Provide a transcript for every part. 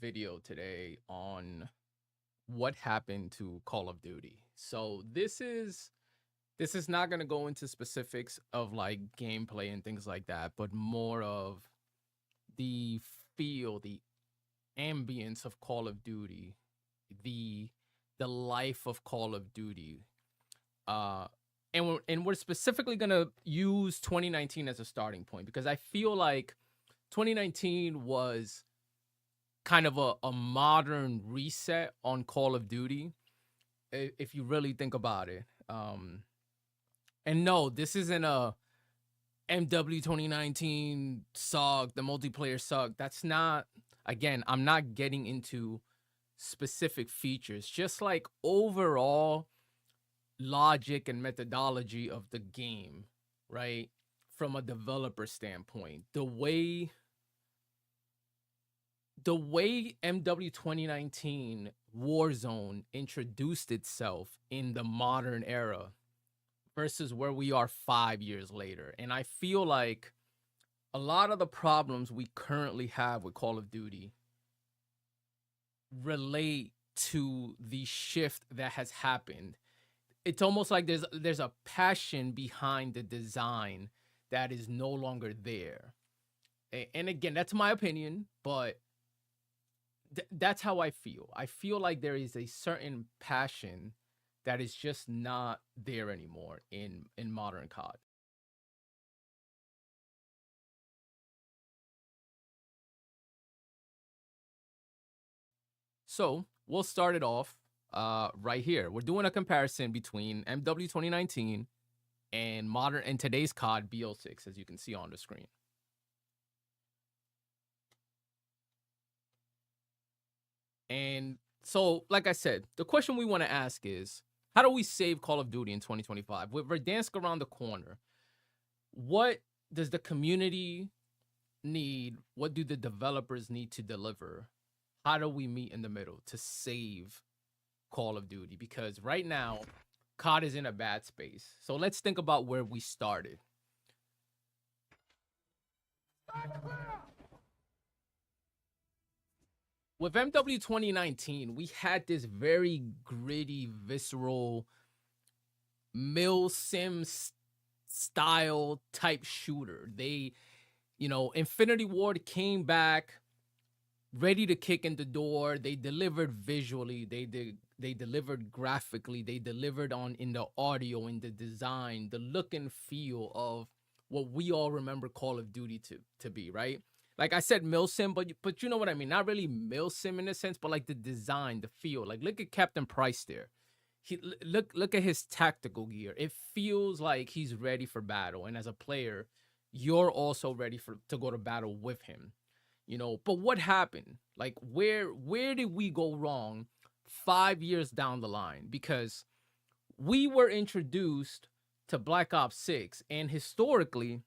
video today on what happened to Call of Duty. So this is not going to go into specifics of like gameplay and things like that, but more of the feel, the ambience of Call of Duty, the the life of Call of Duty. Uh and we're specifically going to use 2019 as a starting point because I feel like 2019 was kind of a modern reset on Call of Duty if you really think about it. And no, this isn't a MW 2019 suck, the multiplayer suck. That's not, again, I'm not getting into specific features, just like overall logic and methodology of the game, right? From a developer standpoint, the way MW 2019 Warzone introduced itself in the modern era versus where we are 5 years later. And I feel like a lot of the problems we currently have with Call of Duty relate to the shift that has happened. It's almost like there's a passion behind the design that is no longer there. And again, that's my opinion, but that's how I feel. I feel like there is a certain passion that is just not there anymore in modern COD. So we'll start it off right here. We're doing a comparison between MW 2019 and modern and today's COD BO6, as you can see on the screen. And so, like I said, the question we want to ask is, how do we save Call of Duty in 2025? With Verdansk around the corner, what does the community need? What do the developers need to deliver? How do we meet in the middle to save Call of Duty? Because right now, COD is in a bad space. So let's think about where we started. With MW 2019, we had this very gritty, visceral, mill sim style type shooter. Infinity Ward came back ready to kick in the door. They delivered visually, they delivered graphically, they delivered on in the audio, in the design, the look and feel of what we all remember Call of Duty to be, right? Like I said, milsim, but you know what I mean. Not really milsim in a sense, but like the design, the feel. Like look at Captain Price there. Look at his tactical gear. It feels like he's ready for battle, and as a player, you're also ready to go to battle with him. But what happened? Like where did we go wrong 5 years down the line? Because we were introduced to Black Ops 6, and historically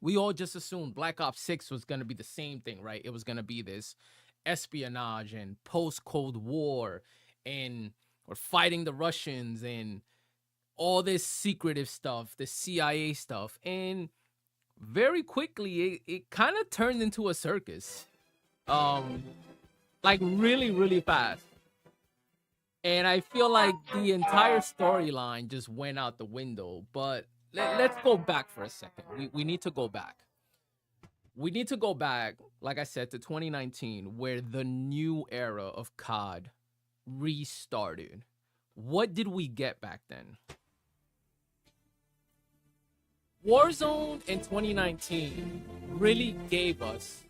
we all just assumed Black Ops 6 was going to be the same thing, right? It was going to be this espionage and post-Cold War, and we're fighting the Russians and all this secretive stuff, the CIA stuff. And very quickly, it kind of turned into a circus. Like really, really fast. And I feel like the entire storyline just went out the window. But let's go back for a second. We need to go back. We need to go back, like I said, to 2019, where the new era of COD restarted. What did we get back then? Warzone in 2019 really gave us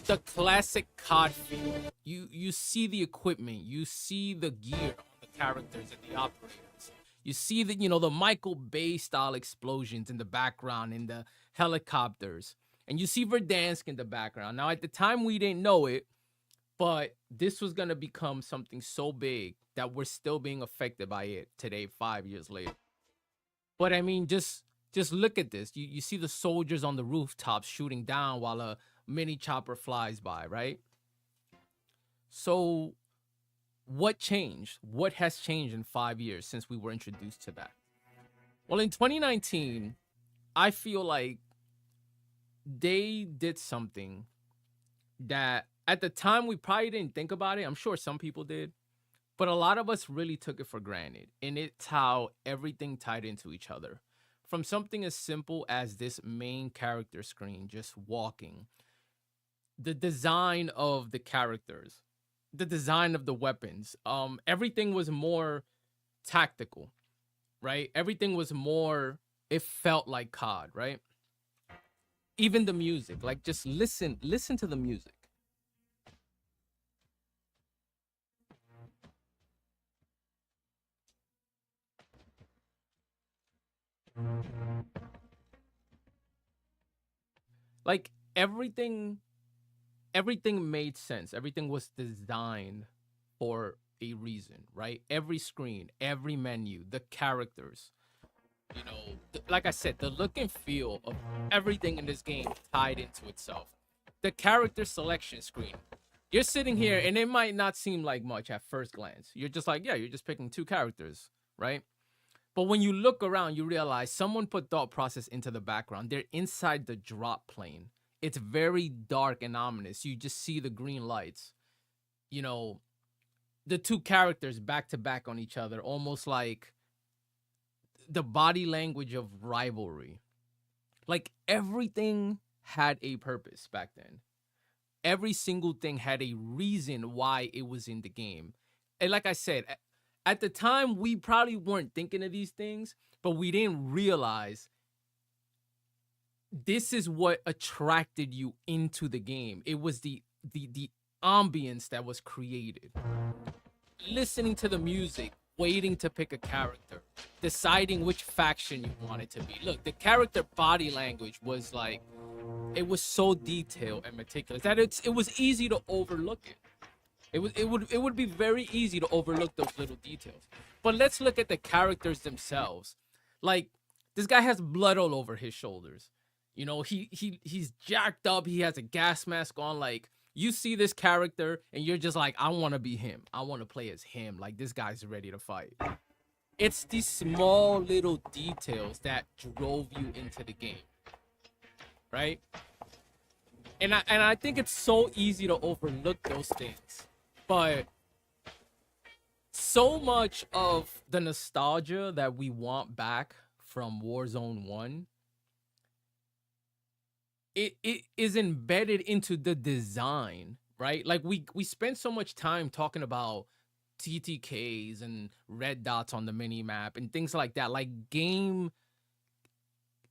the classic COD feel. You see the equipment, you see the gear on the characters and the operators. You see the Michael Bay style explosions in the background in the helicopters. And you see Verdansk in the background. Now, at the time, we didn't know it, but this was going to become something so big that we're still being affected by it today, 5 years later. But I mean, just look at this. You see the soldiers on the rooftops shooting down while a mini chopper flies by, right? So what changed? What has changed in 5 years since we were introduced to that? Well, in 2019, I feel like they did something that at the time we probably didn't think about it. I'm sure some people did, but a lot of us really took it for granted. And it's how everything tied into each other. From something as simple as this main character screen just walking, the design of the characters, the design of the weapons, everything was more tactical, right? Everything was more, it felt like COD, right? Even the music, like just listen to the music. Like everything made sense. Everything was designed for a reason, right? Every screen, every menu, the characters, like I said, the look and feel of everything in this game tied into itself. The character selection screen. You're sitting here and it might not seem like much at first glance. You're just like, yeah, you're just picking two characters, right? But when you look around, you realize someone put thought process into the background. They're inside the drop plane. It's very dark and ominous. You just see the green lights. You know, the two characters back to back on each other, almost like the body language of rivalry. Like everything had a purpose back then. Every single thing had a reason why it was in the game. And like I said, at the time, we probably weren't thinking of these things, but we didn't realize this is what attracted you into the game. It was the ambience that was created. Listening to the music, waiting to pick a character, deciding which faction you wanted to be. Look, the character body language was like, it was so detailed and meticulous that it was easy to overlook it. It would be very easy to overlook those little details. But let's look at the characters themselves. Like, this guy has blood all over his shoulders. He's jacked up. He has a gas mask on. Like, you see this character and you're just like, I want to be him. I want to play as him. Like, this guy's ready to fight. It's these small little details that drove you into the game, right? And I think it's so easy to overlook those things. But so much of the nostalgia that we want back from Warzone 1, it is embedded into the design, right? Like we spent so much time talking about TTKs and red dots on the mini map and things like that, like game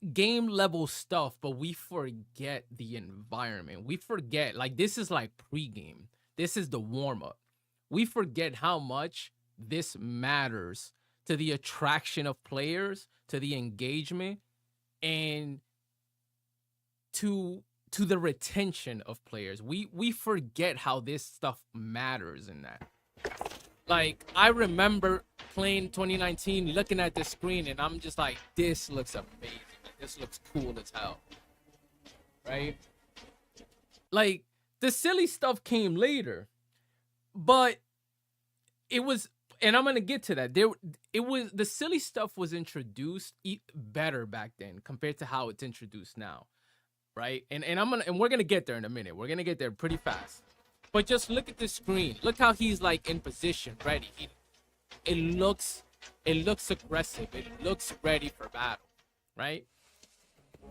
level stuff, but we forget the environment. We forget, like, this is like pregame. This is the warm up. We forget how much this matters to the attraction of players, to the engagement, and to the retention of players. We forget how this stuff matters in that. Like, I remember playing 2019, looking at the screen, and I'm just like, this looks amazing. This looks cool as hell. Right? Like, the silly stuff came later, but it was, and I'm gonna get to that. The silly stuff was introduced better back then compared to how it's introduced now, right? And we're gonna get there in a minute. We're gonna get there pretty fast. But just look at the screen. Look how he's like in position, ready. It looks aggressive. It looks ready for battle, right?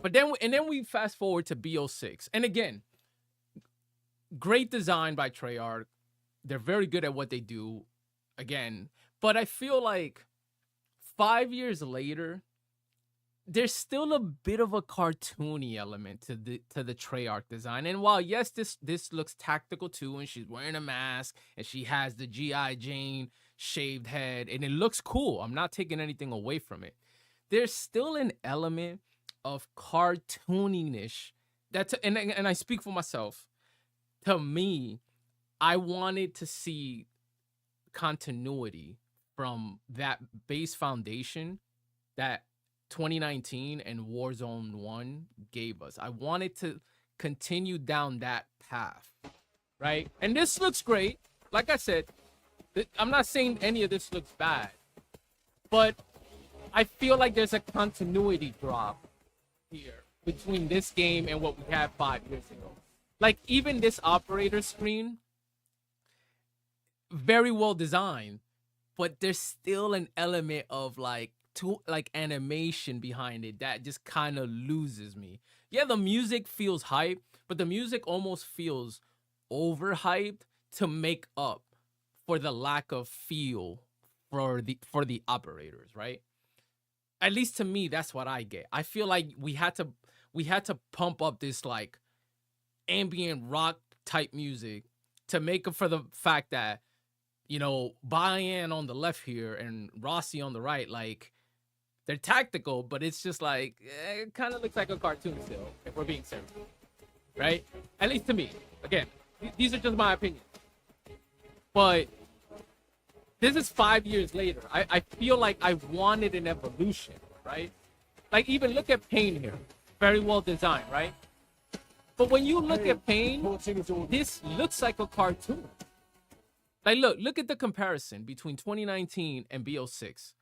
But then we fast forward to BO6, and again, great design by Treyarch. They're very good at what they do, again. But I feel like 5 years later, there's still a bit of a cartoony element to the Treyarch design. And while yes, this looks tactical too, and she's wearing a mask and she has the G.I. Jane shaved head, and it looks cool. I'm not taking anything away from it. There's still an element of cartooniness and I speak for myself. To me, I wanted to see continuity from that base foundation that 2019 and Warzone 1 gave us. I wanted to continue down that path, right? And this looks great. Like I said, I'm not saying any of this looks bad, but I feel like there's a continuity drop here between this game and what we had 5 years ago. Like even this operator screen, very well designed, but there's still an element of like animation behind it that just kind of loses me. Yeah, the music feels hype, but the music almost feels overhyped to make up for the lack of feel for the operators, right? At least to me, that's what I get. I feel like we had to pump up this like ambient rock type music to make up for the fact that Bayan on the left here and Rossi on the right, like they're tactical, but it's just like it kind of looks like a cartoon still, if we're being serious, right? At least to me. Again, these are just my opinions. But this is 5 years later. I feel like I wanted an evolution, right? Like even look at Pain here, very well designed, right? But when you look at Pain, this looks like a cartoon. Like look at the comparison between 2019 and BO6.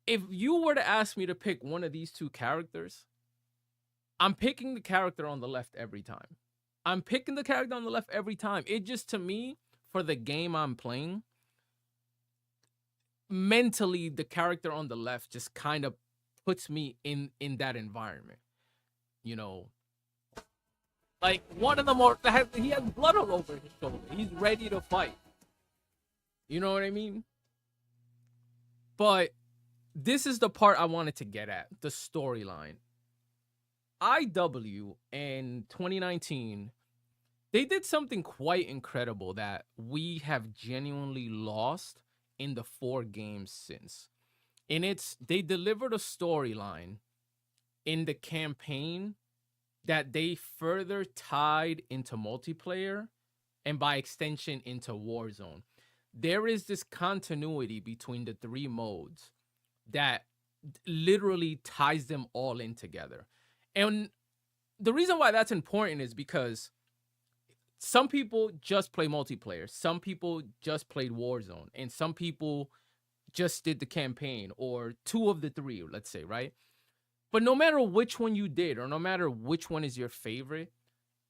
If you were to ask me to pick one of these two characters, I'm picking the character on the left every time. I'm picking the character on the left every time. It just, to me, for the game I'm playing, mentally the character on the left just kind of puts me in that environment. You know, like one of the more he has blood all over his shoulder. He's ready to fight. You know what I mean? But this is the part I wanted to get at, the storyline. IW in 2019, they did something quite incredible that we have genuinely lost in the 4 games since. And they delivered a storyline in the campaign that they further tied into multiplayer and by extension into Warzone. There is this continuity between the 3 modes that literally ties them all in together. And the reason why that's important is because some people just play multiplayer, some people just played Warzone, and some people just did the campaign or 2 of the 3, let's say, right? But no matter which one you did or no matter which one is your favorite,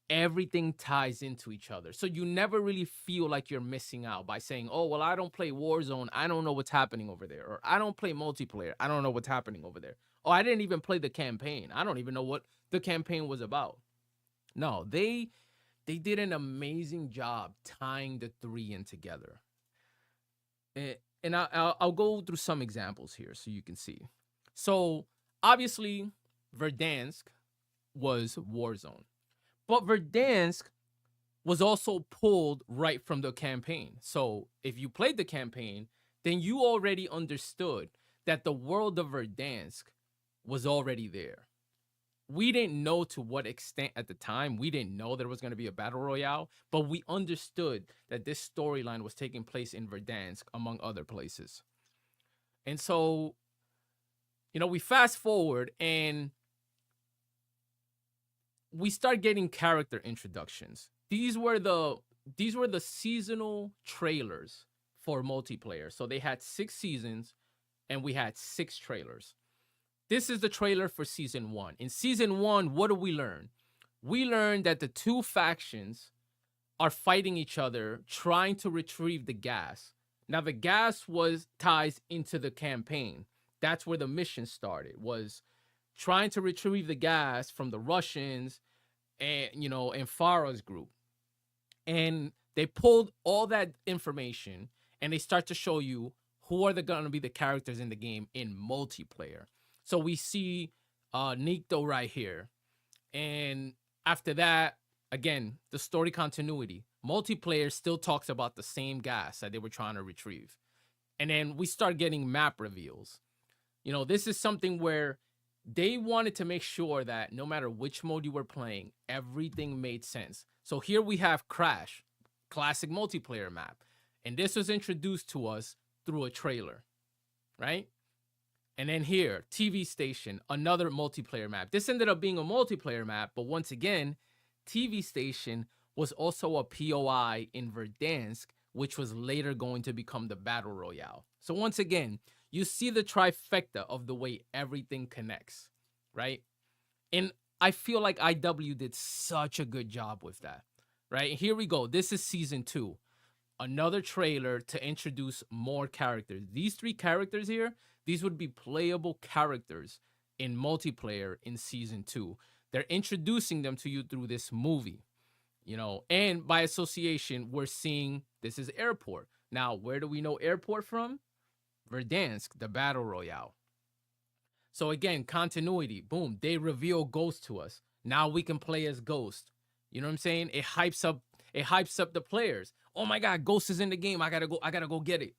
everything ties into each other. So you never really feel like you're missing out by saying, oh, well, I don't play Warzone, I don't know what's happening over there. Or I don't play multiplayer, I don't know what's happening over there. Oh, I didn't even play the campaign, I don't even know what the campaign was about. No, they did an amazing job tying the 3 in together. And I'll go through some examples here so you can see. So obviously, Verdansk was Warzone. But Verdansk was also pulled right from the campaign. So if you played the campaign, then you already understood that the world of Verdansk was already there. We didn't know to what extent at the time. We didn't know there was going to be a battle royale, but we understood that this storyline was taking place in Verdansk, among other places. And so, we fast forward and we start getting character introductions. These were the seasonal trailers for multiplayer. So they had 6 seasons and we had 6 trailers. This is the trailer for season 1. In season 1, what do we learn? We learn that the 2 factions are fighting each other, trying to retrieve the gas. Now, the gas ties into the campaign. That's where the mission started, was trying to retrieve the gas from the Russians and Farah's group. And they pulled all that information and they start to show you who are going to be the characters in the game in multiplayer. So we see Nikto right here. And after that, again, the story continuity. Multiplayer still talks about the same gas that they were trying to retrieve. And then we start getting map reveals. This is something where they wanted to make sure that no matter which mode you were playing, everything made sense. So here we have Crash, classic multiplayer map. And this was introduced to us through a trailer, right? And then here, TV Station, another multiplayer map. This ended up being a multiplayer map, but once again, TV Station was also a POI in Verdansk, which was later going to become the Battle Royale. So once again, you see the trifecta of the way everything connects, right? And I feel like IW did such a good job with that. Right? Here we go. This is season 2. Another trailer to introduce more characters. These 3 characters here, these would be playable characters in multiplayer in season 2. They're introducing them to you through this movie, you know, and by association, we're seeing this is Airport. Now, where do we know Airport from? Verdansk, the battle royale. So again, continuity. Boom, they reveal Ghost to us. Now we can play as Ghost. You know what I'm saying? It hypes up the players. Oh my god, Ghost is in the game. I gotta go get it.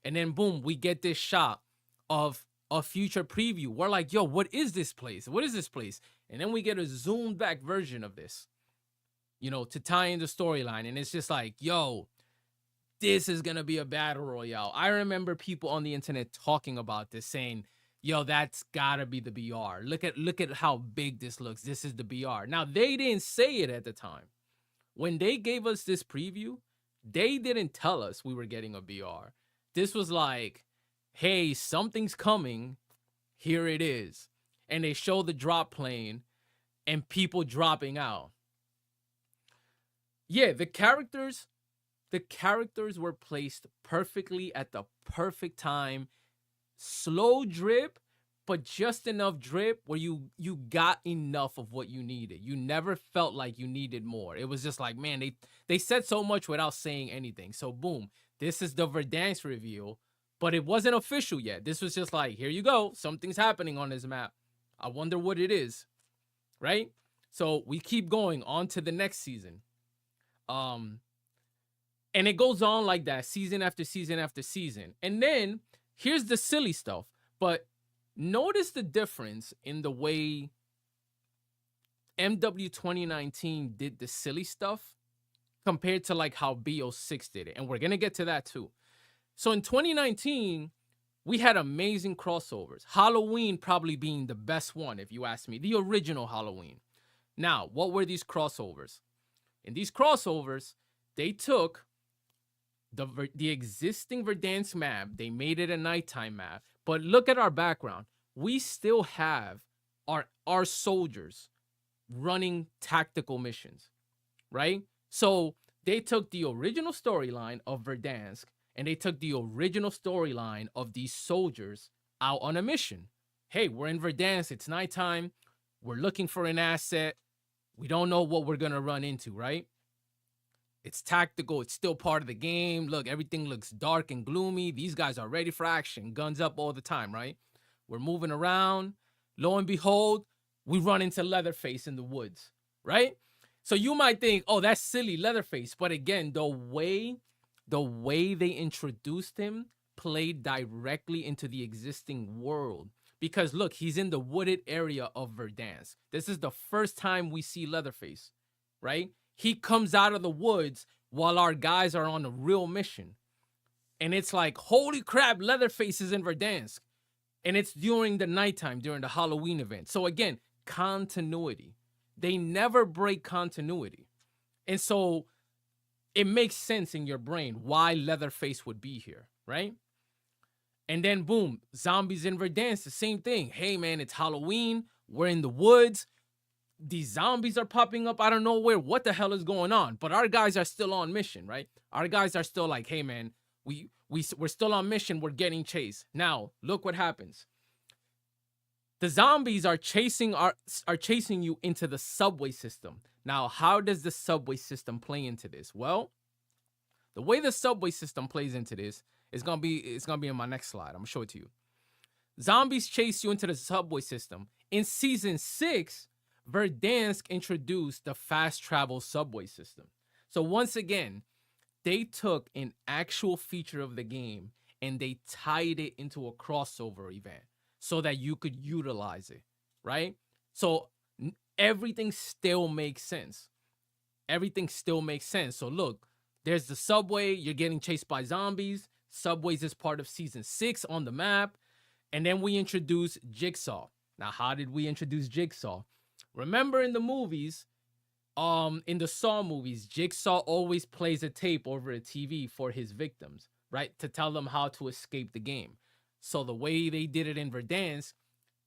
And then boom, we get this shot of a future preview. We're like, yo, what is this place? What is this place? And then we get a zoomed back version of this, you know, to tie in the storyline. And it's just like, yo, this is gonna be a battle royale. I remember people on the internet talking about this, saying, yo, that's gotta be the BR. Look at how big this looks. This is the BR. Now, they didn't say it at the time. When they gave us this preview, they didn't tell us we were getting a BR. This was like, hey, something's coming. Here it is. And they show the drop plane and people dropping out. Yeah, the characters were placed perfectly at the perfect time. Slow drip, but just enough drip where you got enough of what you needed. You never felt like you needed more. It was just like, man, they said so much without saying anything. So boom, this is the Verdansk reveal, but it wasn't official yet. This was just like, here you go. Something's happening on this map. I wonder what it is, right? So we keep going on to the next season. And it goes on like that, season after season after season. And then here's the silly stuff. But notice the difference in the way MW 2019 did the silly stuff compared to like how BO6 did it. And we're going to get to that too. So in 2019, we had amazing crossovers. Halloween probably being the best one, if you ask me. The original Halloween. Now, what were these crossovers? In these crossovers, they took the existing Verdansk map. They made it a nighttime map. But look at our background. We still have our soldiers running tactical missions, right? So they took the original storyline of Verdansk and they took the original storyline of these soldiers out on a mission. Hey, we're in Verdansk. It's nighttime. We're looking for an asset. We don't know what we're going to run into, right? It's tactical. It's still part of the game. Look, everything looks dark and gloomy. These guys are ready for action. Guns up all the time, right? We're moving around. Lo and behold, we run into Leatherface in the woods, right? So you might think, oh, that's silly, Leatherface. But again, the way they introduced him played directly into the existing world. Because look, he's in the wooded area of Verdansk. This is the first time we see Leatherface, right? He comes out of the woods while our guys are on a real mission. And it's like, holy crap, Leatherface is in Verdansk. And it's during the nighttime, during the Halloween event. So again, continuity. They never break continuity. And so it makes sense in your brain why Leatherface would be here, right? And then boom, zombies in Verdansk, the same thing. Hey man, it's Halloween. We're in the woods. These zombies are popping up out of nowhere. What the hell is going on? But our guys are still on mission, right? Our guys are still like, hey man, we're still on mission. We're getting chased. Now, look what happens. The zombies are chasing you into the subway system. Now, how does the subway system play into this? Well, the way the subway system plays into this is gonna be in my next slide. I'm gonna show it to you. Zombies chase you into the subway system. In season 6, Verdansk introduced the fast travel subway system. So once again, they took an actual feature of the game and they tied it into a crossover event so that you could utilize it, right? So everything still makes sense. Everything still makes sense. So look, there's the subway. You're getting chased by zombies. Subways is part of season 6 on the map. And then we introduce Jigsaw. Now, how did we introduce Jigsaw? Remember in the movies, in the Saw movies, Jigsaw always plays a tape over a TV for his victims, right? To tell them how to escape the game. So the way they did it in Verdansk,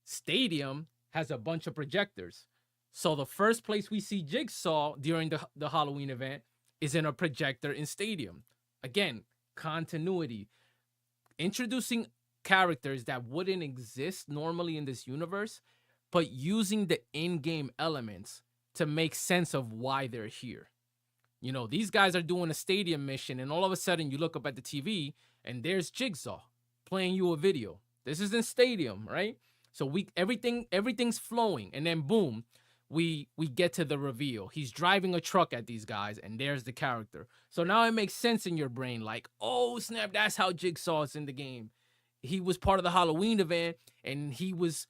Stadium has a bunch of projectors. So the first place we see Jigsaw during the Halloween event is in a projector in Stadium. Again, continuity. Introducing characters that wouldn't exist normally in this universe, but using the in-game elements to make sense of why they're here. You know, these guys are doing a stadium mission, and all of a sudden you look up at the TV and there's Jigsaw playing you a video. This is in Stadium, right? So everything's flowing, and then boom, we get to the reveal. He's driving a truck at these guys, and there's the character. So now it makes sense in your brain, like, oh snap, that's how Jigsaw is in the game. He was part of the Halloween event, and he was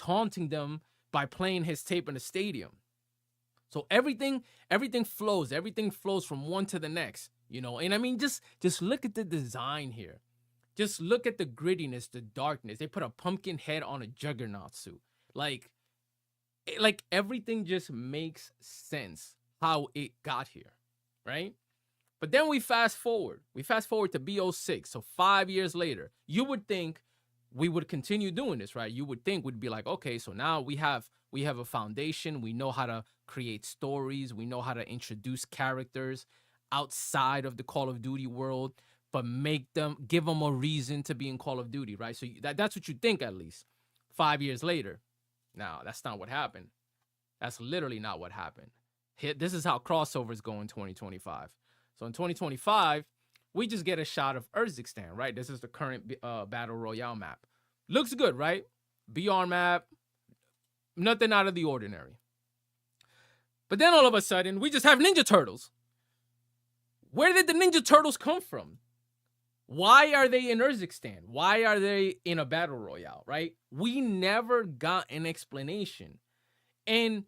haunting them by playing his tape in the stadium. So everything flows. Everything flows from one to the next, you know. And I mean, just look at the design here. Just look at the grittiness, the darkness. They put a pumpkin head on a juggernaut suit. Like everything just makes sense how it got here, right? But then we fast forward. We fast forward to BO6, so 5 years later. You would think we would continue doing this, right? You would think we'd be like, okay, so now we have a foundation. We know how to create stories. We know how to introduce characters outside of the Call of Duty world, but give them a reason to be in Call of Duty, right? So that's what you think, at least 5 years later. Now, that's not what happened. That's literally not what happened. This is how crossovers go in 2025. So in 2025, we just get a shot of Urzikstan, right? This is the current Battle Royale map. Looks good, right? BR map, nothing out of the ordinary. But then all of a sudden, we just have Ninja Turtles. Where did the Ninja Turtles come from? Why are they in Urzikstan? Why are they in a Battle Royale, right? We never got an explanation. And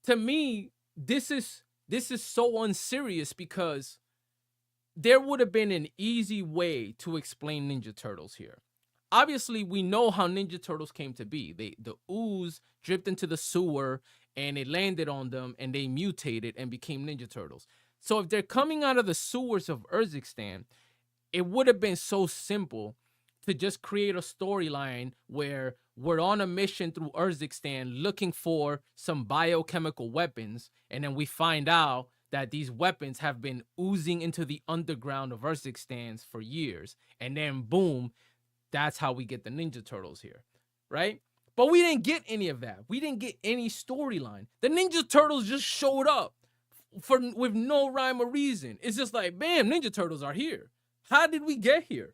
to me, this is so unserious, because there would have been an easy way to explain Ninja Turtles here. Obviously, we know how Ninja Turtles came to be. The ooze dripped into the sewer, and it landed on them, and they mutated and became Ninja Turtles. So if they're coming out of the sewers of Urzikstan, it would have been so simple to just create a storyline where we're on a mission through Urzikstan looking for some biochemical weapons, and then we find out that these weapons have been oozing into the underground of Urzikstan for years. And then boom, that's how we get the Ninja Turtles here, right? But we didn't get any of that. We didn't get any storyline. The Ninja Turtles just showed up with no rhyme or reason. It's just like, bam, Ninja Turtles are here. How did we get here?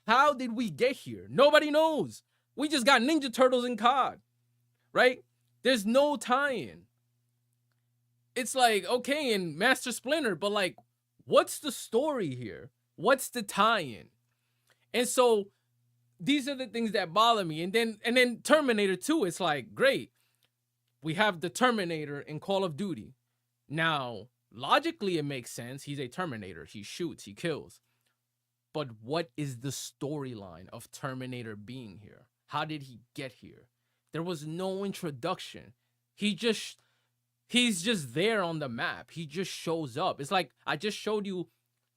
How did we get here? Nobody knows. We just got Ninja Turtles in COD, right? There's no tie-in. It's like, okay, in Master Splinter, but like, what's the story here? What's the tie-in? And so these are the things that bother me. And then Terminator 2, it's like, great. We have the Terminator in Call of Duty. Now, logically, it makes sense. He's a Terminator. He shoots, he kills. But what is the storyline of Terminator being here? How did he get here? There was no introduction. He's just there on the map. He just shows up. It's like I just showed you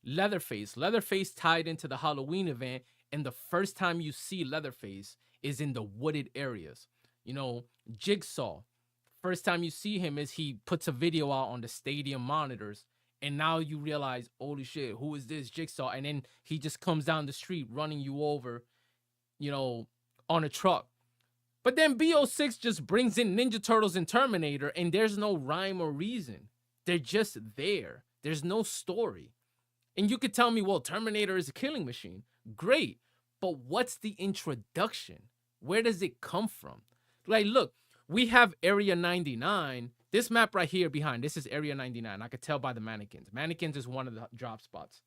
Leatherface. Leatherface tied into the Halloween event, and the first time you see Leatherface is in the wooded areas. You know, Jigsaw. First time you see him is he puts a video out on the stadium monitors, and now you realize, holy shit, who is this Jigsaw? And then he just comes down the street running you over, you know, on a truck. But then BO6 just brings in Ninja Turtles and Terminator, and there's no rhyme or reason. They're just there. There's no story. And you could tell me, well, Terminator is a killing machine. Great. But what's the introduction? Where does it come from? Like, look, we have Area 99. This map right here behind, this is Area 99. I could tell by the mannequins. Mannequins is one of the drop spots.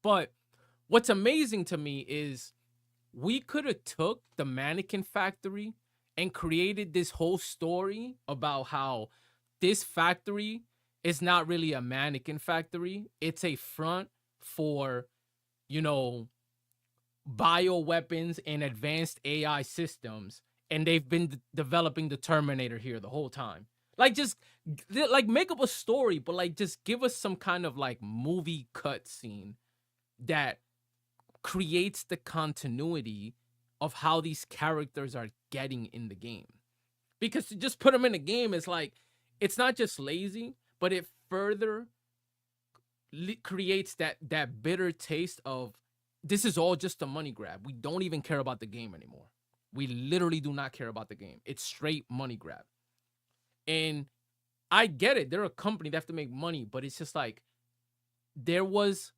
But what's amazing to me is we could have took the mannequin factory and created this whole story about how this factory is not really a mannequin factory. It's a front for, you know, bioweapons and advanced AI systems. And they've been developing the Terminator here the whole time. Like, just like make up a story, but like just give us some kind of like movie cut scene that creates the continuity of how these characters are getting in the game. because to just put them in a game is like, it's not just lazy, but it further creates that bitter taste of, this is all just a money grab. We don't even care about the game anymore. We literally do not care about the game. It's straight money grab. And I get it. They're a company, they have to make money, but it's just like, there was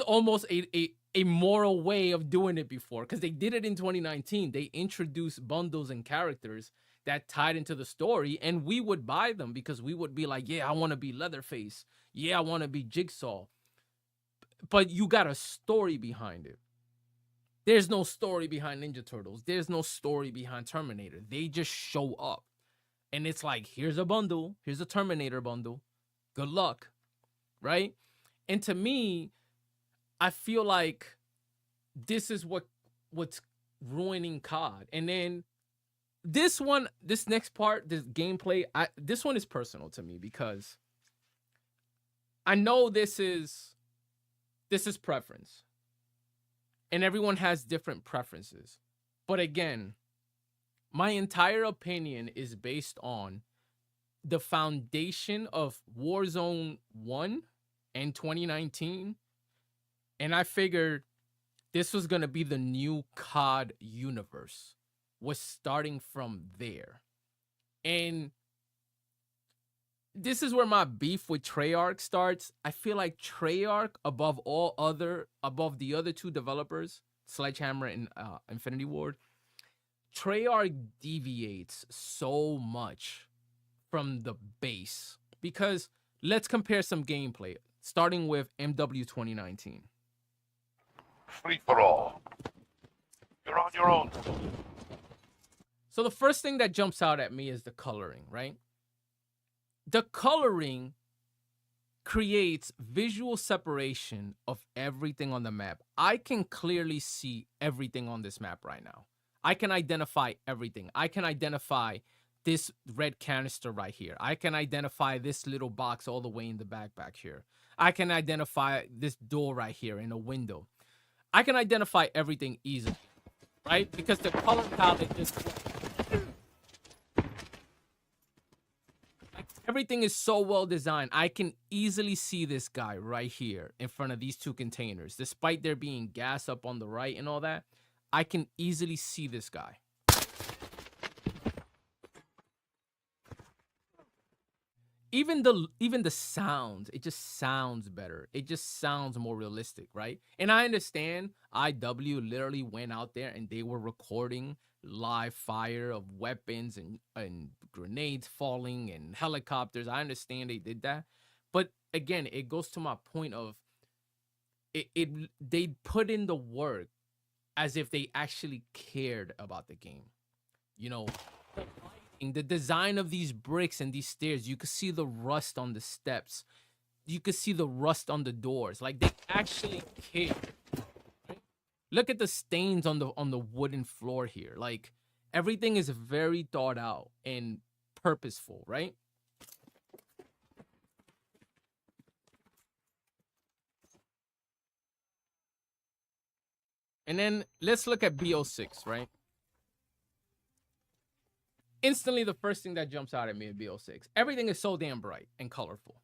almost a moral way of doing it before, because they did it in 2019. They introduced bundles and characters that tied into the story, and we would buy them because we would be like, yeah, I want to be Leatherface. Yeah, I want to be Jigsaw. But you got a story behind it. There's no story behind Ninja Turtles. There's no story behind Terminator. They just show up. And it's like, here's a bundle. Here's a Terminator bundle. Good luck. Right? And to me, I feel like this is what's ruining COD. And then this next part, this gameplay, this one is personal to me, because I know this is preference. And everyone has different preferences. But again, my entire opinion is based on the foundation of Warzone 1 and 2019. And I figured this was going to be the new COD universe, was starting from there. And this is where my beef with Treyarch starts. I feel like Treyarch, above the other two developers, Sledgehammer and Infinity Ward, Treyarch deviates so much from the base. Because let's compare some gameplay, starting with MW 2019. Free for all. You're on your own. So the first thing that jumps out at me is the coloring, right? The coloring creates visual separation of everything on the map. I can clearly see everything on this map right now. I can identify everything. I can identify this red canister right here. I can identify this little box all the way in the back here. I can identify this door right here in a window. I can identify everything easily, right? Because the color palette just... everything is so well designed. I can easily see this guy right here in front of these two containers. Despite there being gas up on the right and all that, I can easily see this guy. Even the sounds, it just sounds better. It just sounds more realistic, right? And I understand IW literally went out there and they were recording live fire of weapons and grenades falling and helicopters. I understand they did that. But again, it goes to my point of they put in the work as if they actually cared about the game. You know, the design of these bricks and these stairs, you could see the rust on the steps. You could see the rust on the doors. Like, they actually care. Right? Look at the stains on the wooden floor here. Like, everything is very thought out and purposeful, right? And then let's look at BO6, right? Instantly, the first thing that jumps out at me is BO6. Everything is so damn bright and colorful.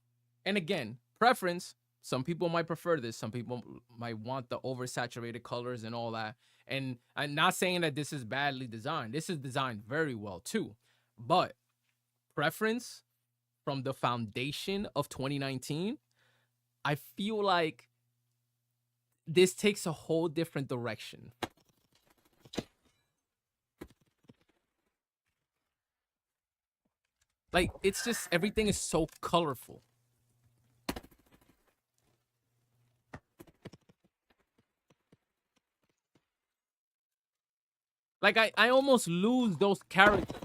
And again, preference. Some people might prefer this. Some people might want the oversaturated colors and all that. And I'm not saying that this is badly designed. This is designed very well too. But preference from the foundation of 2019, I feel like this takes a whole different direction. Like, it's just, everything is so colorful. Like, I almost lose those characters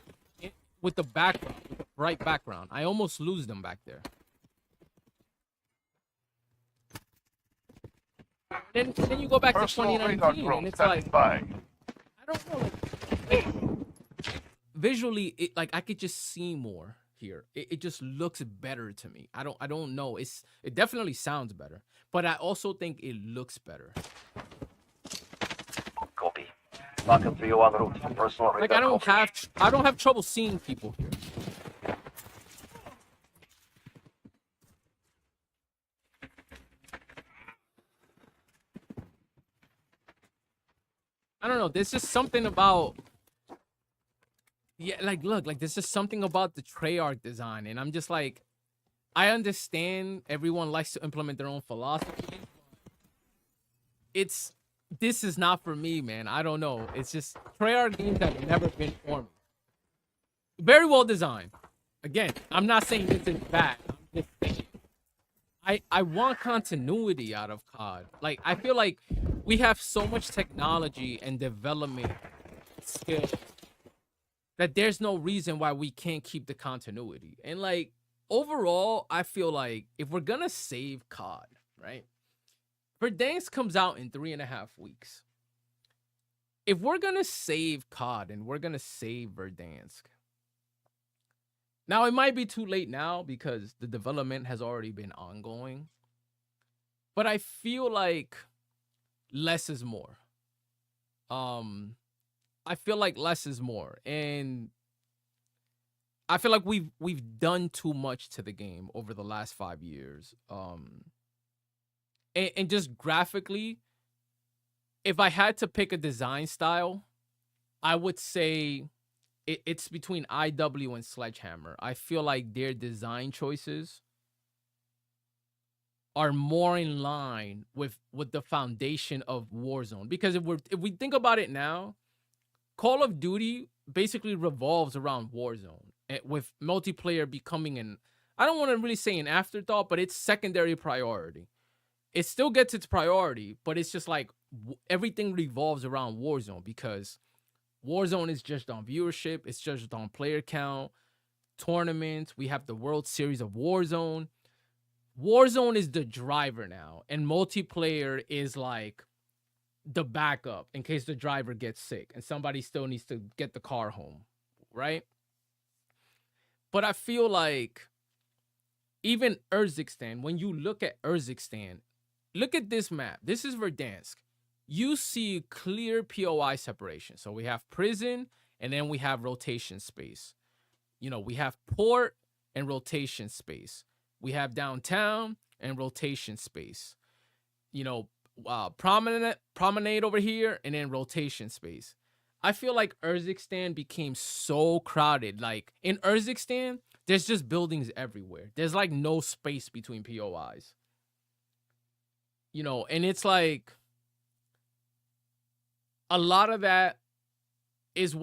with the background, with the bright background. I almost lose them back there. Then you go back Personal to 2019, and it's like, by. I don't know, like, visually, it, like, I could just see more here. It just looks better to me. I don't know. It definitely sounds better, but I also think it looks better. Copy. Talking to you en route. Personal Like I radar don't coverage. have trouble seeing people here. I don't know. There's just something about like look, like there's just something about the Treyarch design, and I'm just like, I understand everyone likes to implement their own philosophy. This is not for me, man. I don't know. It's just Treyarch games have never been for me. Very well designed. Again, I'm not saying this is bad. I'm just saying I want continuity out of COD. Like I feel like we have so much technology and development skills that there's no reason why we can't keep the continuity. And like overall, I feel like if we're gonna save COD, right? Verdansk comes out in 3.5 weeks. If we're gonna save COD and we're gonna save Verdansk, now it might be too late now because the development has already been ongoing. But I feel like less is more. I feel like less is more, and I feel like we've done too much to the game over the last 5 years. And just graphically, if I had to pick a design style, I would say it's between IW and Sledgehammer. I feel like their design choices are more in line with the foundation of Warzone. Because if we think about it now, Call of Duty basically revolves around Warzone, with multiplayer becoming I don't want to really say an afterthought, but it's secondary priority. It still gets its priority, but it's just like everything revolves around Warzone because Warzone is just on viewership. It's just on player count, tournaments. We have the World Series of Warzone. Warzone is the driver now, and multiplayer is like the backup in case the driver gets sick and somebody still needs to get the car home, right? But I feel like even Urzikstan, when you look at Urzikstan, look at this map. This is Verdansk. You see clear POI separation. So we have prison and then we have rotation space. You know, we have port and rotation space. We have downtown and rotation space. You know, promenade over here and then rotation space. I feel like Urzikstan became so crowded. Like in Urzikstan, there's just buildings everywhere. There's like no space between POIs. You know, and it's like a lot of that is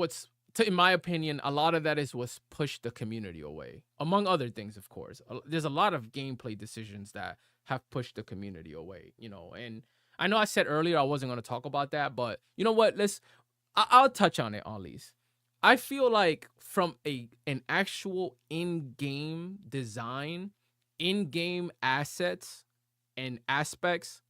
in my opinion, a lot of that is what's pushed the community away. Among other things, of course. There's a lot of gameplay decisions that have pushed the community away, you know. And I know I said earlier I wasn't going to talk about that, but you know what? I'll touch on it at least. I feel like from an actual in-game design, in-game assets and aspects,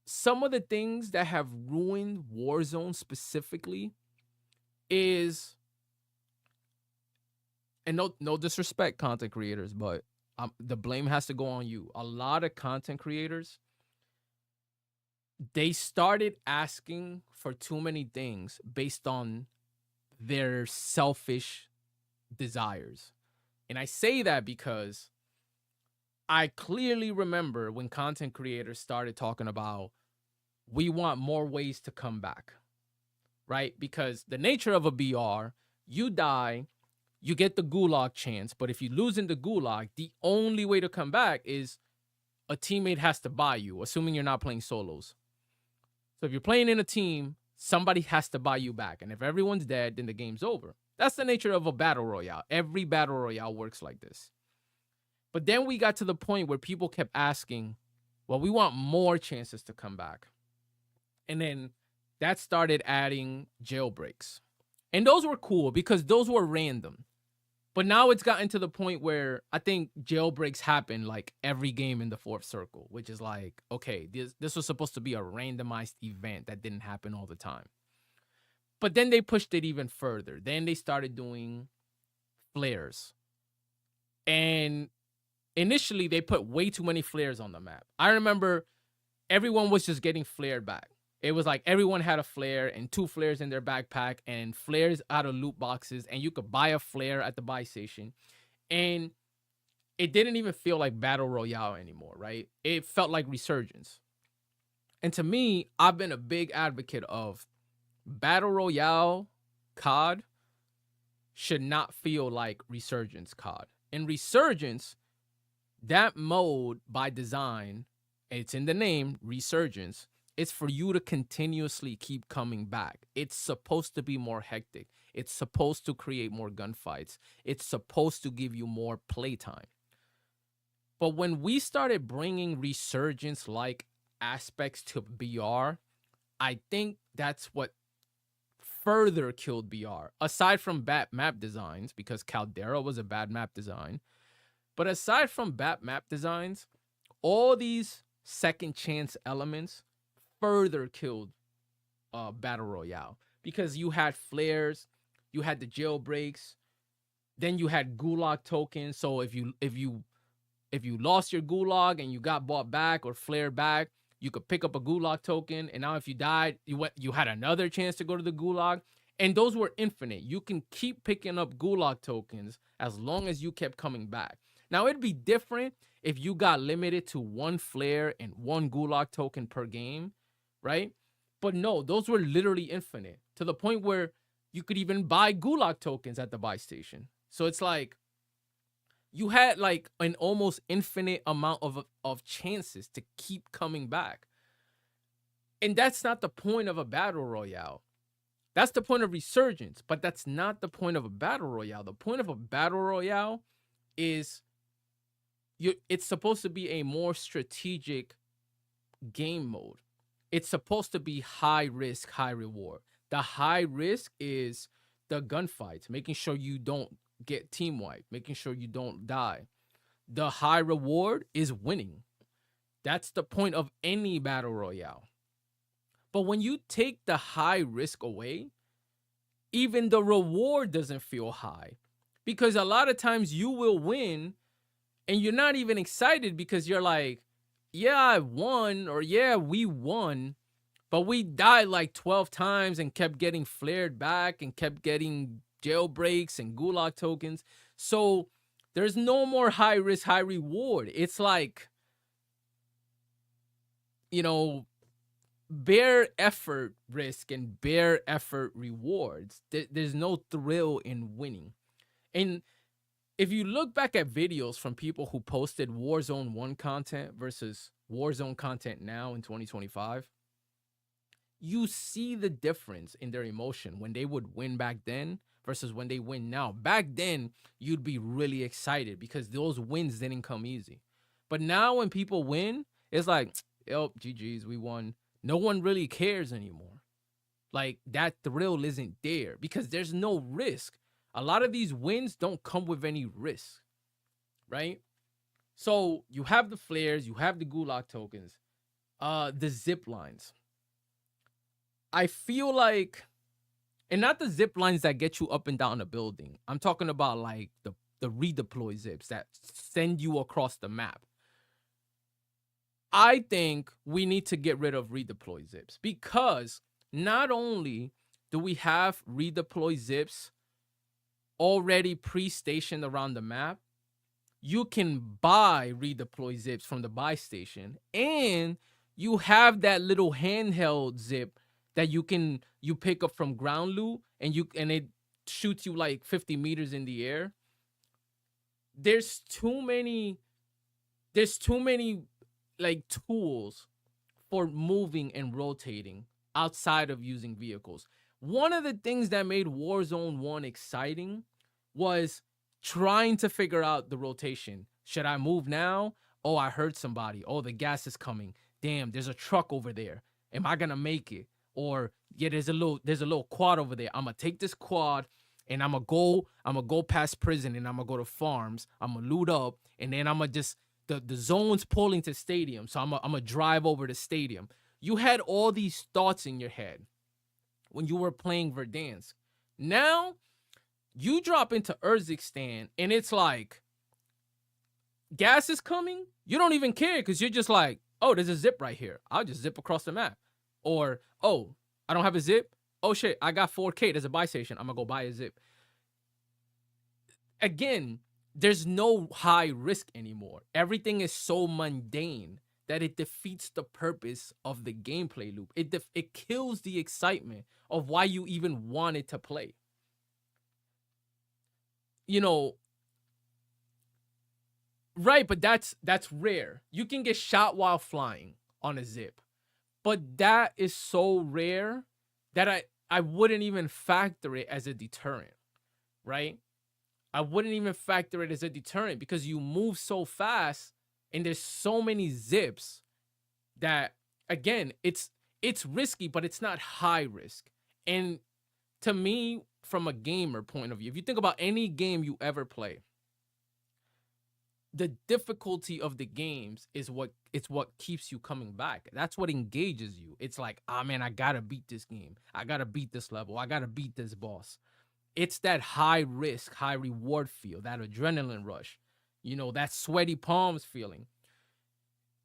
some of the things that have ruined Warzone specifically is, and no disrespect, content creators, but the blame has to go on you. A lot of content creators, they started asking for too many things based on their selfish desires. And I say that because I clearly remember when content creators started talking about, we want more ways to come back, right? Because the nature of a BR, you die, you get the gulag chance, but if you lose in the gulag, the only way to come back is a teammate has to buy you, assuming you're not playing solos. So if you're playing in a team, somebody has to buy you back. And if everyone's dead, then the game's over. That's the nature of a battle royale. Every battle royale works like this. But then we got to the point where people kept asking, well, we want more chances to come back. And then that started adding jailbreaks. And those were cool because those were random. But now it's gotten to the point where I think jailbreaks happen like every game in the fourth circle, which is like, okay, this was supposed to be a randomized event that didn't happen all the time. But then they pushed it even further. Then they started doing flares. And initially, they put way too many flares on the map. I remember everyone was just getting flared back. It was like everyone had a flare and 2 flares in their backpack and flares out of loot boxes, and you could buy a flare at the buy station. And it didn't even feel like Battle Royale anymore, right? It felt like Resurgence. And to me, I've been a big advocate of Battle Royale COD should not feel like Resurgence COD. In Resurgence, that mode by design, it's in the name, Resurgence, it's for you to continuously keep coming back. It's supposed to be more hectic. It's supposed to create more gunfights. It's supposed to give you more playtime. But when we started bringing Resurgence-like aspects to BR, I think that's what further killed BR. Aside from bad map designs, because Caldera was a bad map design, but aside from bad map designs, all these second chance elements further killed Battle Royale, because you had flares, you had the jailbreaks, then you had gulag tokens. So if you lost your gulag and you got bought back or flared back, you could pick up a gulag token, and now if you died, you had another chance to go to the gulag, and those were infinite. You can keep picking up gulag tokens as long as you kept coming back. Now it'd be different if you got limited to 1 flare and 1 gulag token per game, right? But no, those were literally infinite, to the point where you could even buy gulag tokens at the buy station. So it's like you had like an almost infinite amount of chances to keep coming back. And that's not the point of a battle royale. That's the point of Resurgence, but that's not the point of a battle royale. The point of a battle royale is it's supposed to be a more strategic game mode. It's supposed to be high risk, high reward. The high risk is the gunfights, making sure you don't get team wiped, making sure you don't die. The high reward is winning. That's the point of any battle royale. But when you take the high risk away, even the reward doesn't feel high, because a lot of times you will win and you're not even excited, because you're like, yeah, I won, or yeah, we won, but we died like 12 times and kept getting flared back and kept getting jailbreaks and gulag tokens. So there's no more high risk, high reward. It's like, bare effort risk and bare effort rewards. There's no thrill in winning. And if you look back at videos from people who posted Warzone 1 content versus Warzone content now in 2025, you see the difference in their emotion when they would win back then versus when they win now. Back then, you'd be really excited because those wins didn't come easy. But now when people win, it's like, oh, GG's, we won. No one really cares anymore. Like, that thrill isn't there because there's no risk. A lot of these wins don't come with any risk, right? So you have the flares, you have the gulag tokens, the zip lines. I feel like, and not the zip lines that get you up and down a building. I'm talking about like the redeploy zips that send you across the map. I think we need to get rid of redeploy zips, because not only do we have redeploy zips already pre-stationed around the map, you can buy redeploy zips from the buy station, and you have that little handheld zip that you pick up from ground loot, and it shoots you like 50 meters in the air. There's too many like tools for moving and rotating outside of using vehicles. One of the things that made Warzone 1 exciting was trying to figure out the rotation. Should I move now? Oh, I heard somebody. Oh, the gas is coming. Damn, there's a truck over there. Am I gonna make it? Or yeah, there's a little quad over there. I'm gonna take this quad and I'm gonna go past prison, and I'm gonna go to farms. I'm gonna loot up, and then I'm gonna just the zone's pulling to stadium, so I'm gonna drive over to stadium. You had all these thoughts in your head when you were playing Verdansk. Now you drop into Urzikstan and it's like gas is coming. You don't even care because you're just like, oh, there's a zip right here. I'll just zip across the map. Or, oh, I don't have a zip. Oh shit, I got 4K. There's a buy station. I'm gonna go buy a zip. Again, there's no high risk anymore. Everything is so mundane that it defeats the purpose of the gameplay loop. It kills the excitement of why you even wanted to play. You know, right, but that's rare. You can get shot while flying on a zip. But that is so rare that I wouldn't even factor it as a deterrent, right? I wouldn't even factor it as a deterrent because you move so fast and there's so many zips that, again, it's risky, but it's not high risk. And to me, from a gamer point of view, if you think about any game you ever play, the difficulty of the games is what keeps you coming back. That's what engages you. It's like, ah, man, I gotta beat this game. I gotta beat this level. I gotta beat this boss. It's that high risk, high reward feel, that adrenaline rush, that sweaty palms feeling.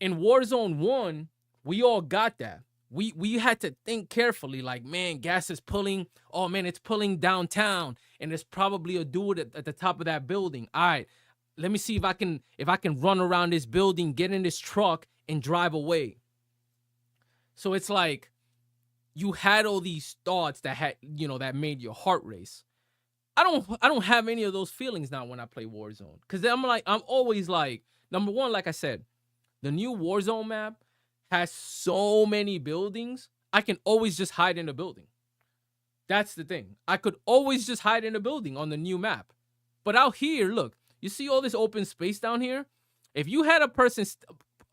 In Warzone 1, we all got that. We had to think carefully, like, man, gas is pulling. Oh man, it's pulling downtown, and there's probably a dude at the top of that building. All right, let me see if I can run around this building, get in this truck, and drive away. So it's like you had all these thoughts that made your heart race. I don't have any of those feelings now when I play Warzone, because I'm always like, number one, like I said, the new Warzone map has so many buildings. I can always just hide in a building. That's the thing. I could always just hide in a building on the new map. But out here, look, you see all this open space down here? If you had a person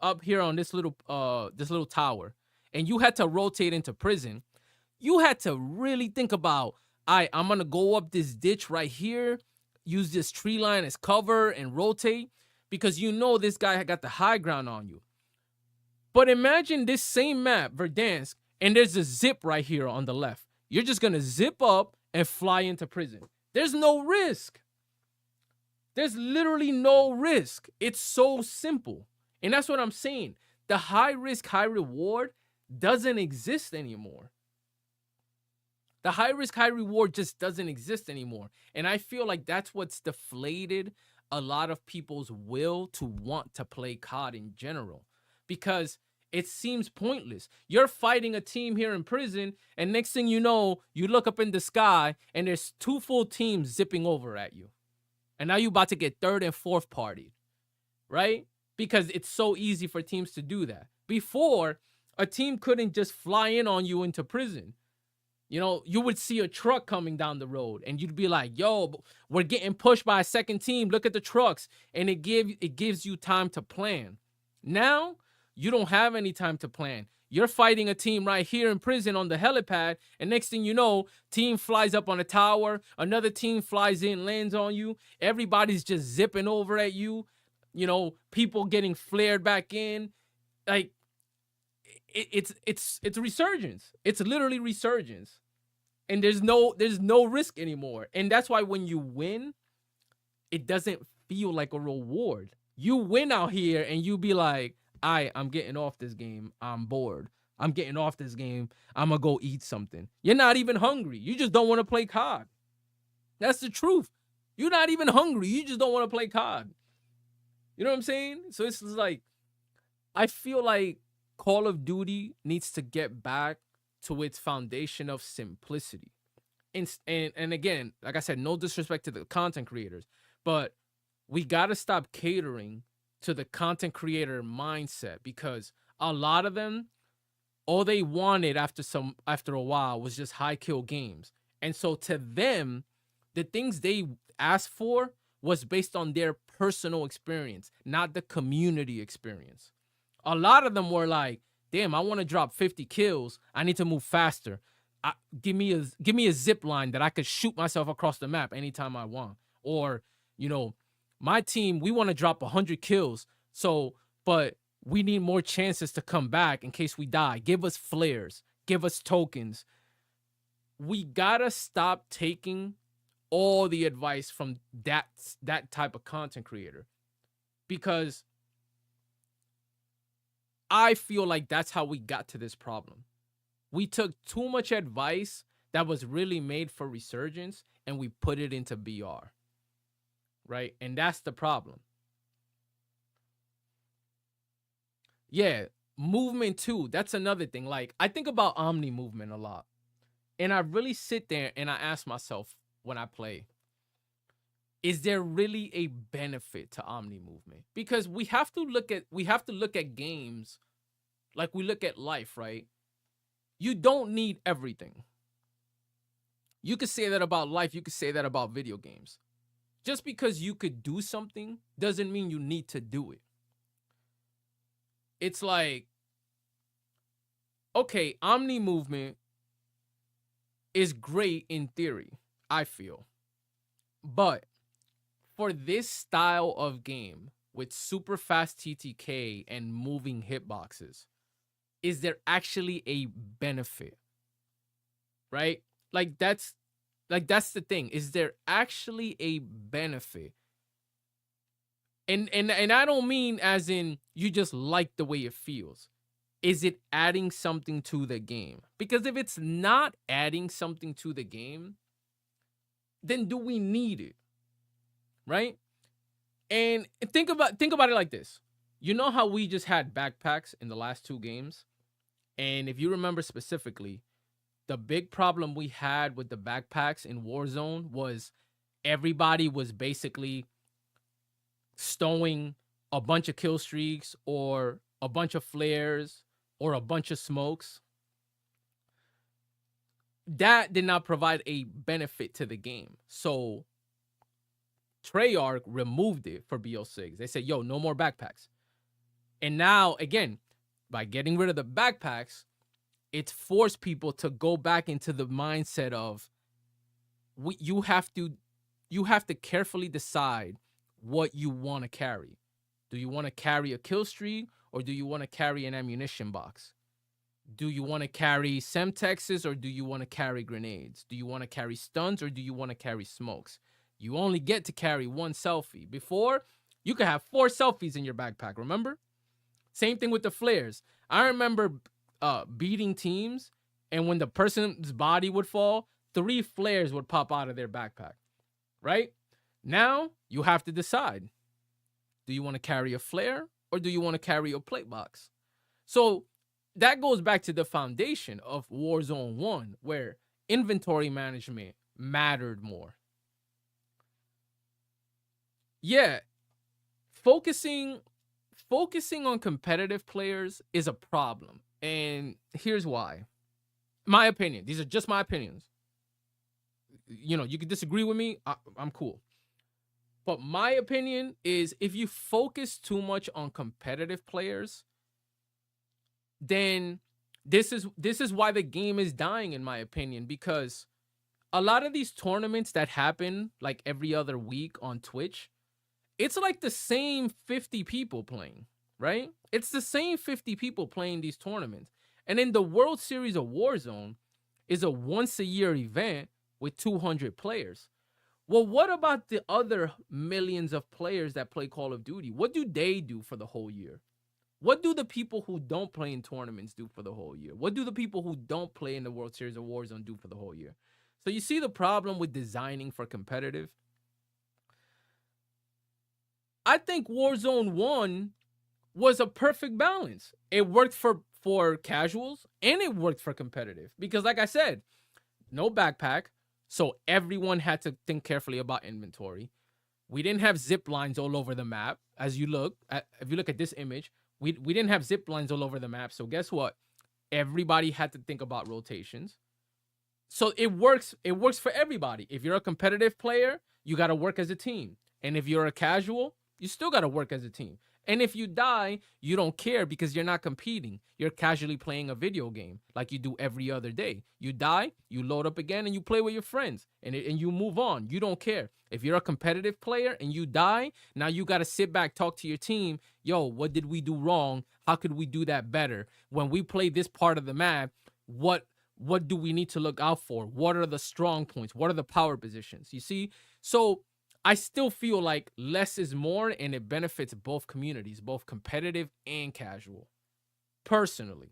up here on this little tower and you had to rotate into prison, you had to really think about, I'm going to go up this ditch right here, use this tree line as cover and rotate, because this guy got the high ground on you. But imagine this same map, Verdansk, and there's a zip right here on the left. You're just going to zip up and fly into prison. There's no risk. There's literally no risk. It's so simple. And that's what I'm saying. The high risk, high reward doesn't exist anymore. The high risk, high reward just doesn't exist anymore. And I feel like that's what's deflated a lot of people's will to want to play COD in general, because it seems pointless. You're fighting a team here in prison, and next thing you know, you look up in the sky and there's 2 full teams zipping over at you. And now you're about to get third and fourth partied, right? Because it's so easy for teams to do that. Before, a team couldn't just fly in on you into prison. You would see a truck coming down the road and you'd be like, yo, we're getting pushed by a second team. Look at the trucks. And it gives you time to plan. Now, you don't have any time to plan. You're fighting a team right here in prison on the helipad. And next thing you know, team flies up on a tower. Another team flies in, lands on you. Everybody's just zipping over at you. People getting flared back in. Like, it's resurgence. It's literally resurgence. And there's no risk anymore. And that's why when you win, it doesn't feel like a reward. You win out here and you be like, I'm getting off this game. I'm bored. I'm getting off this game. I'm gonna go eat something. You're not even hungry. You just don't want to play COD. That's the truth. You're not even hungry. You just don't want to play COD. You know what I'm saying? So it's like, I feel like Call of Duty needs to get back to its foundation of simplicity. And again, like I said, no disrespect to the content creators, but we got to stop catering to the content creator mindset, because a lot of them, all they wanted after a while was just high kill games. And so to them, the things they asked for was based on their personal experience, not the community experience. A lot of them were like, damn, I want to drop 50 kills. I need to move faster. Give me a zip line that I could shoot myself across the map anytime I want. Or, my team, we want to drop 100 kills. But we need more chances to come back in case we die. Give us flares. Give us tokens. We gotta stop taking all the advice from that type of content creator, because I feel like that's how we got to this problem. We took too much advice that was really made for Resurgence and we put it into BR, right? And that's the problem. Yeah, movement too. That's another thing. Like, I think about Omni movement a lot. And I really sit there and I ask myself when I play, is there really a benefit to Omni movement? Because we have to look at games like we look at life, right? You don't need everything. You could say that about life, you could say that about video games. Just because you could do something doesn't mean you need to do it. It's like, okay, Omni movement is great in theory, I feel. But for this style of game with super fast TTK and moving hitboxes, is there actually a benefit? Right? Like that's the thing. Is there actually a benefit? And I don't mean as in you just like the way it feels. Is it adding something to the game? Because if it's not adding something to the game, then do we need it? Right? And think about it like this. You know how we just had backpacks in the last 2 games? And if you remember specifically, the big problem we had with the backpacks in Warzone was everybody was basically stowing a bunch of kill streaks or a bunch of flares or a bunch of smokes. That did not provide a benefit to the game. So Treyarch removed it for BO6. They said, yo, no more backpacks. And now, again, by getting rid of the backpacks, it's forced people to go back into the mindset of you have to carefully decide what you want to carry. Do you want to carry a kill streak or do you want to carry an ammunition box? Do you want to carry Semtexes or do you want to carry grenades? Do you want to carry stuns or do you want to carry smokes? You only get to carry 1 selfie. Before, you could have 4 selfies in your backpack, remember? Same thing with the flares. I remember beating teams, and when the person's body would fall, 3 flares would pop out of their backpack, right? Now, you have to decide. Do you want to carry a flare or do you want to carry a plate box? So that goes back to the foundation of Warzone 1, where inventory management mattered more. Yeah, focusing on competitive players is a problem. And here's why. My opinion. These are just my opinions. You know, you can disagree with me. I'm cool. But my opinion is if you focus too much on competitive players, then this is why the game is dying, in my opinion, because a lot of these tournaments that happen like every other week on Twitch, it's like the same 50 people playing, right? It's the same 50 people playing these tournaments. And then the World Series of Warzone is a once-a-year event with 200 players. Well, what about the other millions of players that play Call of Duty? What do they do for the whole year? What do the people who don't play in tournaments do for the whole year? What do the people who don't play in the World Series of Warzone do for the whole year? So you see the problem with designing for competitive? I think Warzone 1 was a perfect balance. It worked for casuals and it worked for competitive. Because like I said, no backpack. So everyone had to think carefully about inventory. We didn't have zip lines all over the map. As you look, if you look at this image, we didn't have zip lines all over the map. So guess what? Everybody had to think about rotations. So it works for everybody. If you're a competitive player, you got to work as a team. And if you're a casual, you still got to work as a team. And if you die, you don't care because you're not competing. You're casually playing a video game like you do every other day. You die, you load up again, and you play with your friends. And you move on. You don't care. If you're a competitive player and you die, now you got to sit back, talk to your team. Yo, what did we do wrong? How could we do that better? When we play this part of the map, what do we need to look out for? What are the strong points? What are the power positions? You see? So I still feel like less is more, and it benefits both communities, both competitive and casual, personally.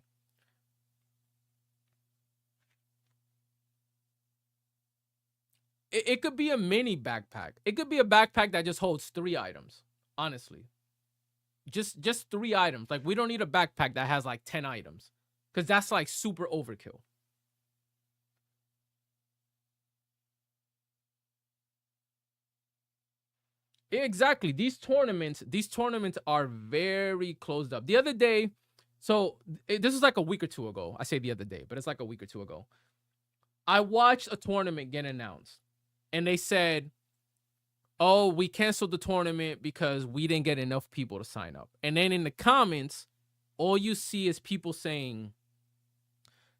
it could be a mini backpack. It could be a backpack that just holds 3 items. Honestly, just 3 items. Like, we don't need a backpack that has like 10 items, because that's like super overkill. Exactly. These tournaments are very closed up. The other day, so this is like a week or two ago. I say the other day, but it's like a week or two ago. I watched a tournament get announced, and they said, "Oh, we canceled the tournament because we didn't get enough people to sign up." And then in the comments, all you see is people saying,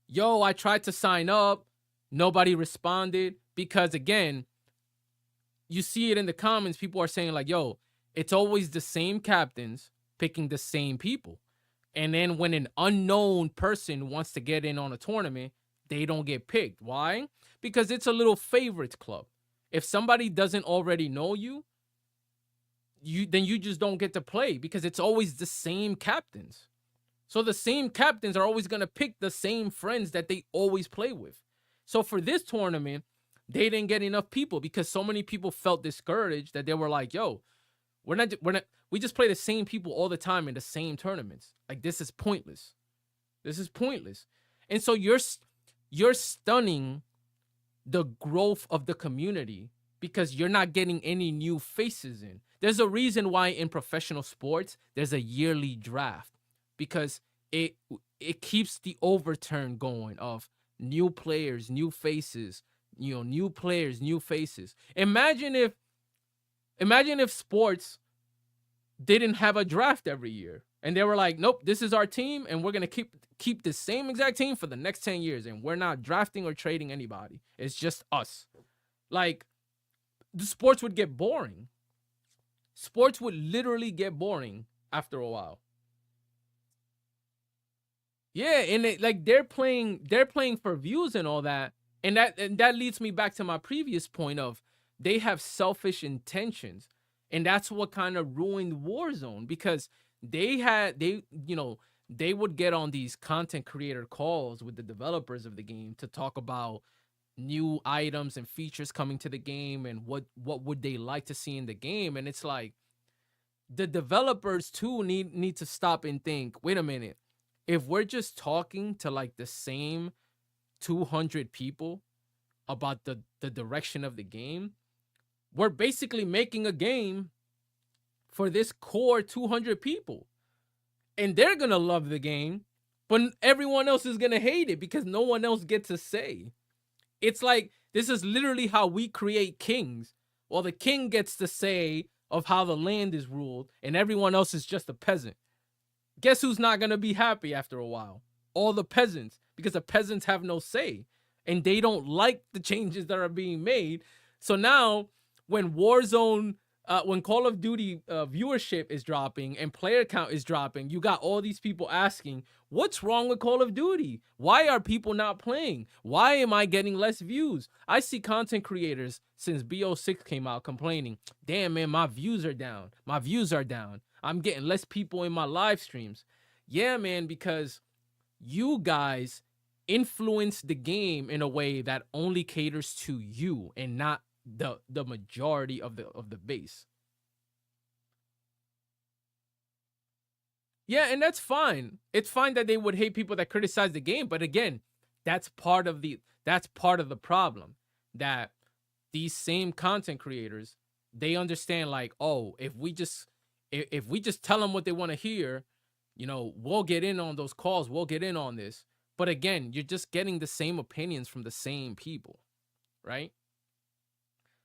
"Yo, I tried to sign up, nobody responded." Because again, you see it in the comments, people are saying like, "Yo, it's always the same captains picking the same people." And then when an unknown person wants to get in on a tournament, they don't get picked. Why? Because it's a little favorites club. If somebody doesn't already know you, then you just don't get to play, because it's always the same captains. So the same captains are always going to pick the same friends that they always play with. So for this tournament, they didn't get enough people because so many people felt discouraged that they were like, "Yo, we just play the same people all the time in the same tournaments. Like, this is pointless. This is pointless." And so you're stunning the growth of the community because you're not getting any new faces in. There's a reason why in professional sports there's a yearly draft, because it keeps the overturn going of new players, new faces, new players, new faces. Imagine if sports didn't have a draft every year and they were like, "Nope, this is our team and we're going to keep the same exact team for the next 10 years and we're not drafting or trading anybody. It's just us." Like, the sports would get boring. Sports would literally get boring after a while. Yeah, and they're playing for views and all that. And that leads me back to my previous point of, they have selfish intentions. And that's what kind of ruined Warzone, because they would get on these content creator calls with the developers of the game to talk about new items and features coming to the game and what would they like to see in the game. And it's like, the developers too need to stop and think, wait a minute, if we're just talking to like the same 200 people about the direction of the game, we're basically making a game for this core 200 people, and they're gonna love the game, but everyone else is gonna hate it because no one else gets a say. It's like, this is literally how we create kings. Well, the king gets to say of how the land is ruled, and everyone else is just a peasant. Guess who's not going to be happy after a while? All the peasants, because the peasants have no say, and they don't like the changes that are being made. So now, when when Call of Duty viewership is dropping and player count is dropping, you got all these people asking, "What's wrong with Call of Duty? Why are people not playing? Why am I getting less views?" I see content creators since BO6 came out complaining, "Damn, man, my views are down. My views are down. I'm getting less people in my live streams." Yeah, man, because you guys influence the game in a way that only caters to you and not the majority of the base. Yeah, and that's fine. It's fine that they would hate people that criticize the game, but again, that's part of the problem, that these same content creators, they understand like, "Oh, if we just tell them what they want to hear, we'll get in on those calls, we'll get in on this." But again, you're just getting the same opinions from the same people, right?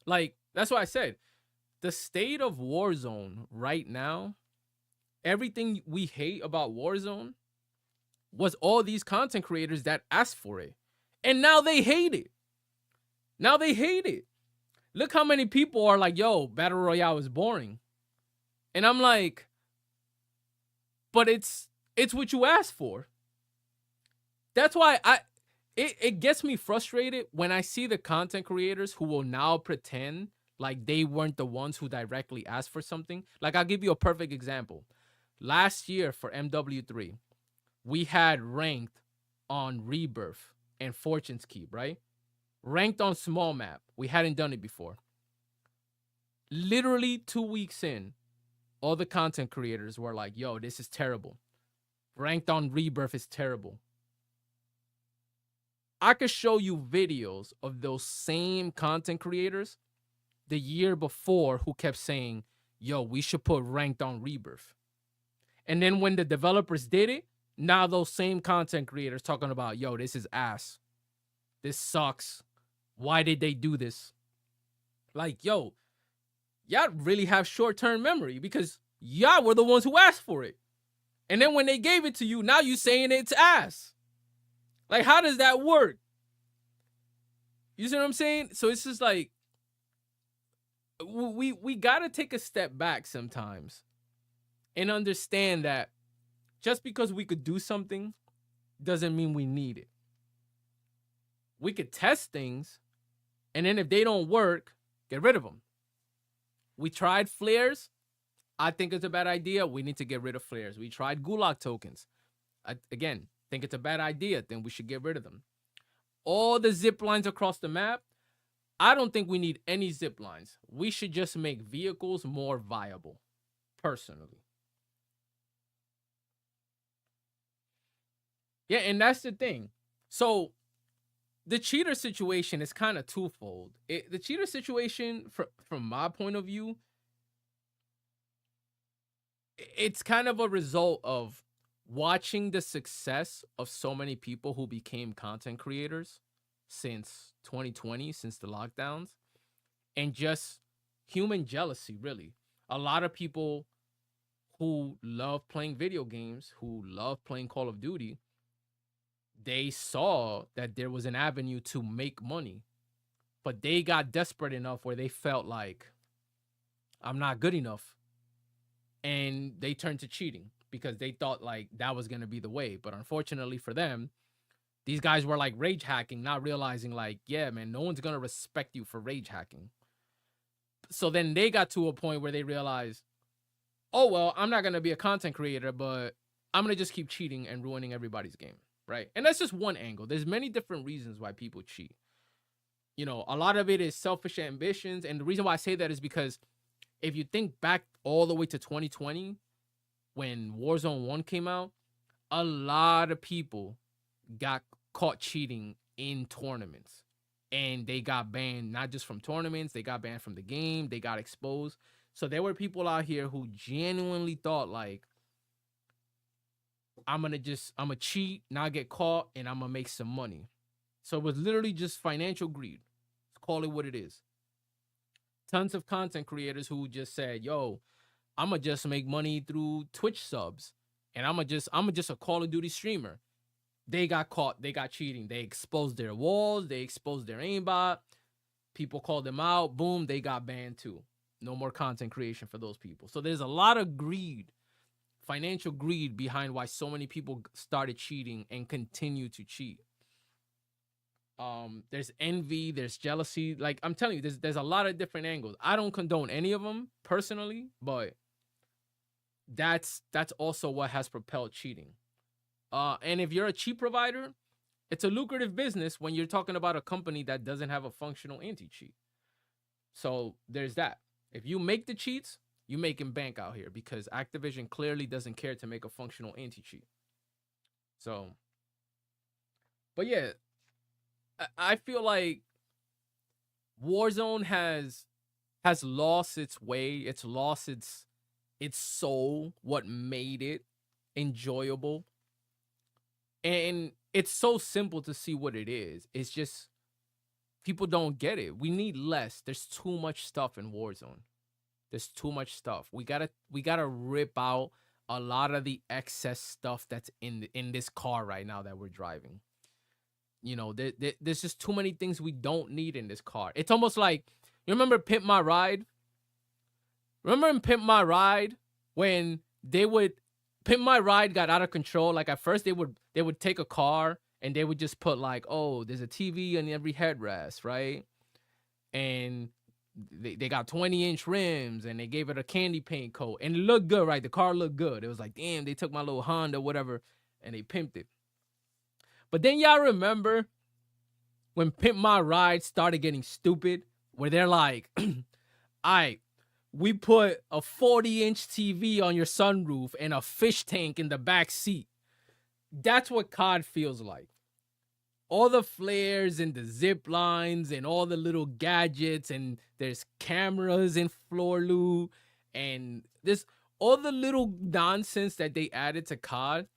Like, that's why I said, the state of Warzone right now, everything we hate about Warzone was all these content creators that asked for it. And now they hate it. Now they hate it. Look how many people are like, "Yo, Battle Royale is boring." And I'm like, but it's what you asked for. That's why it gets me frustrated when I see the content creators who will now pretend like they weren't the ones who directly asked for something. Like, I'll give you a perfect example. Last year for MW3, we had ranked on Rebirth and Fortune's Keep, right? ranked on small map. We hadn't done it before. Literally 2 weeks in, all the content creators were like, yo, this is terrible. Ranked on Rebirth is terrible. I could show you videos of those same content creators the year before who kept saying, yo, we should put ranked on Rebirth. And then when the developers did it, now those same content creators talking about, yo, this is ass. This sucks. Why did they do this? Like, yo, y'all really have short-term memory because y'all were the ones who asked for it. And then when they gave it to you, now you saying it's ass. Like, how does that work? You see what I'm saying? So it's just like, we got to take a step back sometimes and understand that just because we could do something doesn't mean we need it. We could test things, and then if they don't work, get rid of them. We tried flares. I think it's a bad idea. We need to get rid of flares. We tried gulag tokens. Again, think it's a bad idea. Then we should get rid of them. All the zip lines across the map, I don't think we need any zip lines. We should just make vehicles more viable, personally. Yeah, and that's the thing. So the cheater situation is kind of twofold. The cheater situation, from my point of view, it's kind of a result of watching the success of so many people who became content creators since 2020, since the lockdowns, and just human jealousy, really. A lot of people who love playing video games, who love playing Call of Duty, they saw that there was an avenue to make money, but they got desperate enough where they felt like, I'm not good enough. And they turned to cheating because they thought like that was going to be the way. But unfortunately for them, these guys were like rage hacking, not realizing like, yeah, man, no one's going to respect you for rage hacking. So then they got to a point where they realized, oh, well, I'm not going to be a content creator, but I'm going to just keep cheating and ruining everybody's game. Right. And that's just one angle. There's many different reasons why people cheat. You know, a lot of it is selfish ambitions. And the reason why I say that is because if you think back all the way to 2020, when Warzone 1 came out, a lot of people got caught cheating in tournaments. And they got banned, not just from tournaments, they got banned from the game, they got exposed. So there were people out here who genuinely thought like, I'm gonna cheat, not get caught, and I'm gonna make some money. So it was literally just financial greed. Let's call it what it is. Tons of content creators who just said, yo, I'm gonna just make money through Twitch subs, and I'm just a Call of Duty streamer. They got caught, they got cheating, they exposed their walls, they exposed their aimbot, people called them out, boom, they got banned too. No more content creation for those people. So there's a lot of greed, financial greed behind why so many people started cheating and continue to cheat. There's envy, there's jealousy. Like I'm telling you, there's a lot of different angles. I don't condone any of them personally, but that's also what has propelled cheating. And if you're a cheat provider, it's a lucrative business when you're talking about a company that doesn't have a functional anti-cheat. So there's that. If you make the cheats, you making bank out here because Activision clearly doesn't care to make a functional anti-cheat. So, but yeah, I feel like Warzone has lost its way. It's lost its soul, what made it enjoyable. And it's so simple to see what it is. It's just people don't get it. We need less. There's too much stuff in Warzone. There's too much stuff. We gotta rip out a lot of the excess stuff that's in this car right now that we're driving. You know, there's just too many things we don't need in this car. It's almost like, you remember Pimp My Ride? Remember in Pimp My Ride when Pimp My Ride got out of control? Like at first they would take a car and they would just put like, oh, there's a TV on every headrest, right? And they got 20-inch rims and they gave it a candy paint coat and it looked good, right? The car looked good. It was like, damn, they took my little Honda, whatever, and they pimped it. But then y'all remember when Pimp My Ride started getting stupid, where they're like, all right, we put a 40-inch TV on your sunroof and a fish tank in the back seat. That's what COD feels like. All the flares and the zip lines and all the little gadgets, and there's cameras in floor loot, and this all the little nonsense that they added to COD.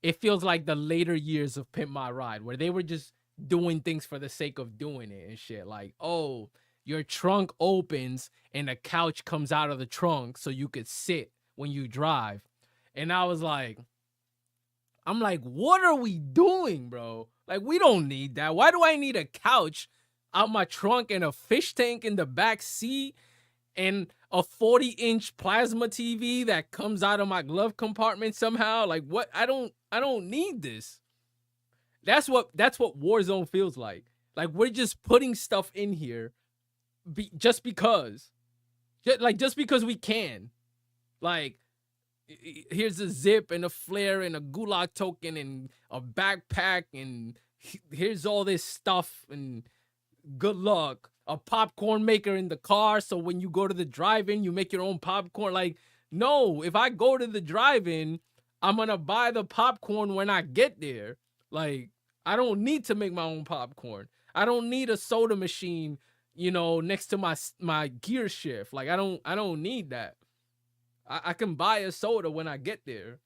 It feels like the later years of Pimp My Ride, where they were just doing things for the sake of doing it and shit. Like, oh, your trunk opens and a couch comes out of the trunk so you could sit when you drive. And I was like, I'm like, what are we doing, bro? Like, we don't need that. Why do I need a couch out my trunk and a fish tank in the back seat and a 40-inch plasma TV that comes out of my glove compartment somehow? Like, what? I don't need this. That's what Warzone feels like. Like, we're just putting stuff in here just because. Just because we can. Like, here's a zip and a flare and a gulag token and a backpack, and here's all this stuff, and good luck. A popcorn maker in the car, so when you go to the drive-in, you make your own popcorn. Like, no, if I go to the drive-in, I'm gonna buy the popcorn when I get there. Like, I don't need to make my own popcorn. I don't need a soda machine, next to my gear shift. Like, I don't need that. I can buy a soda when I get there.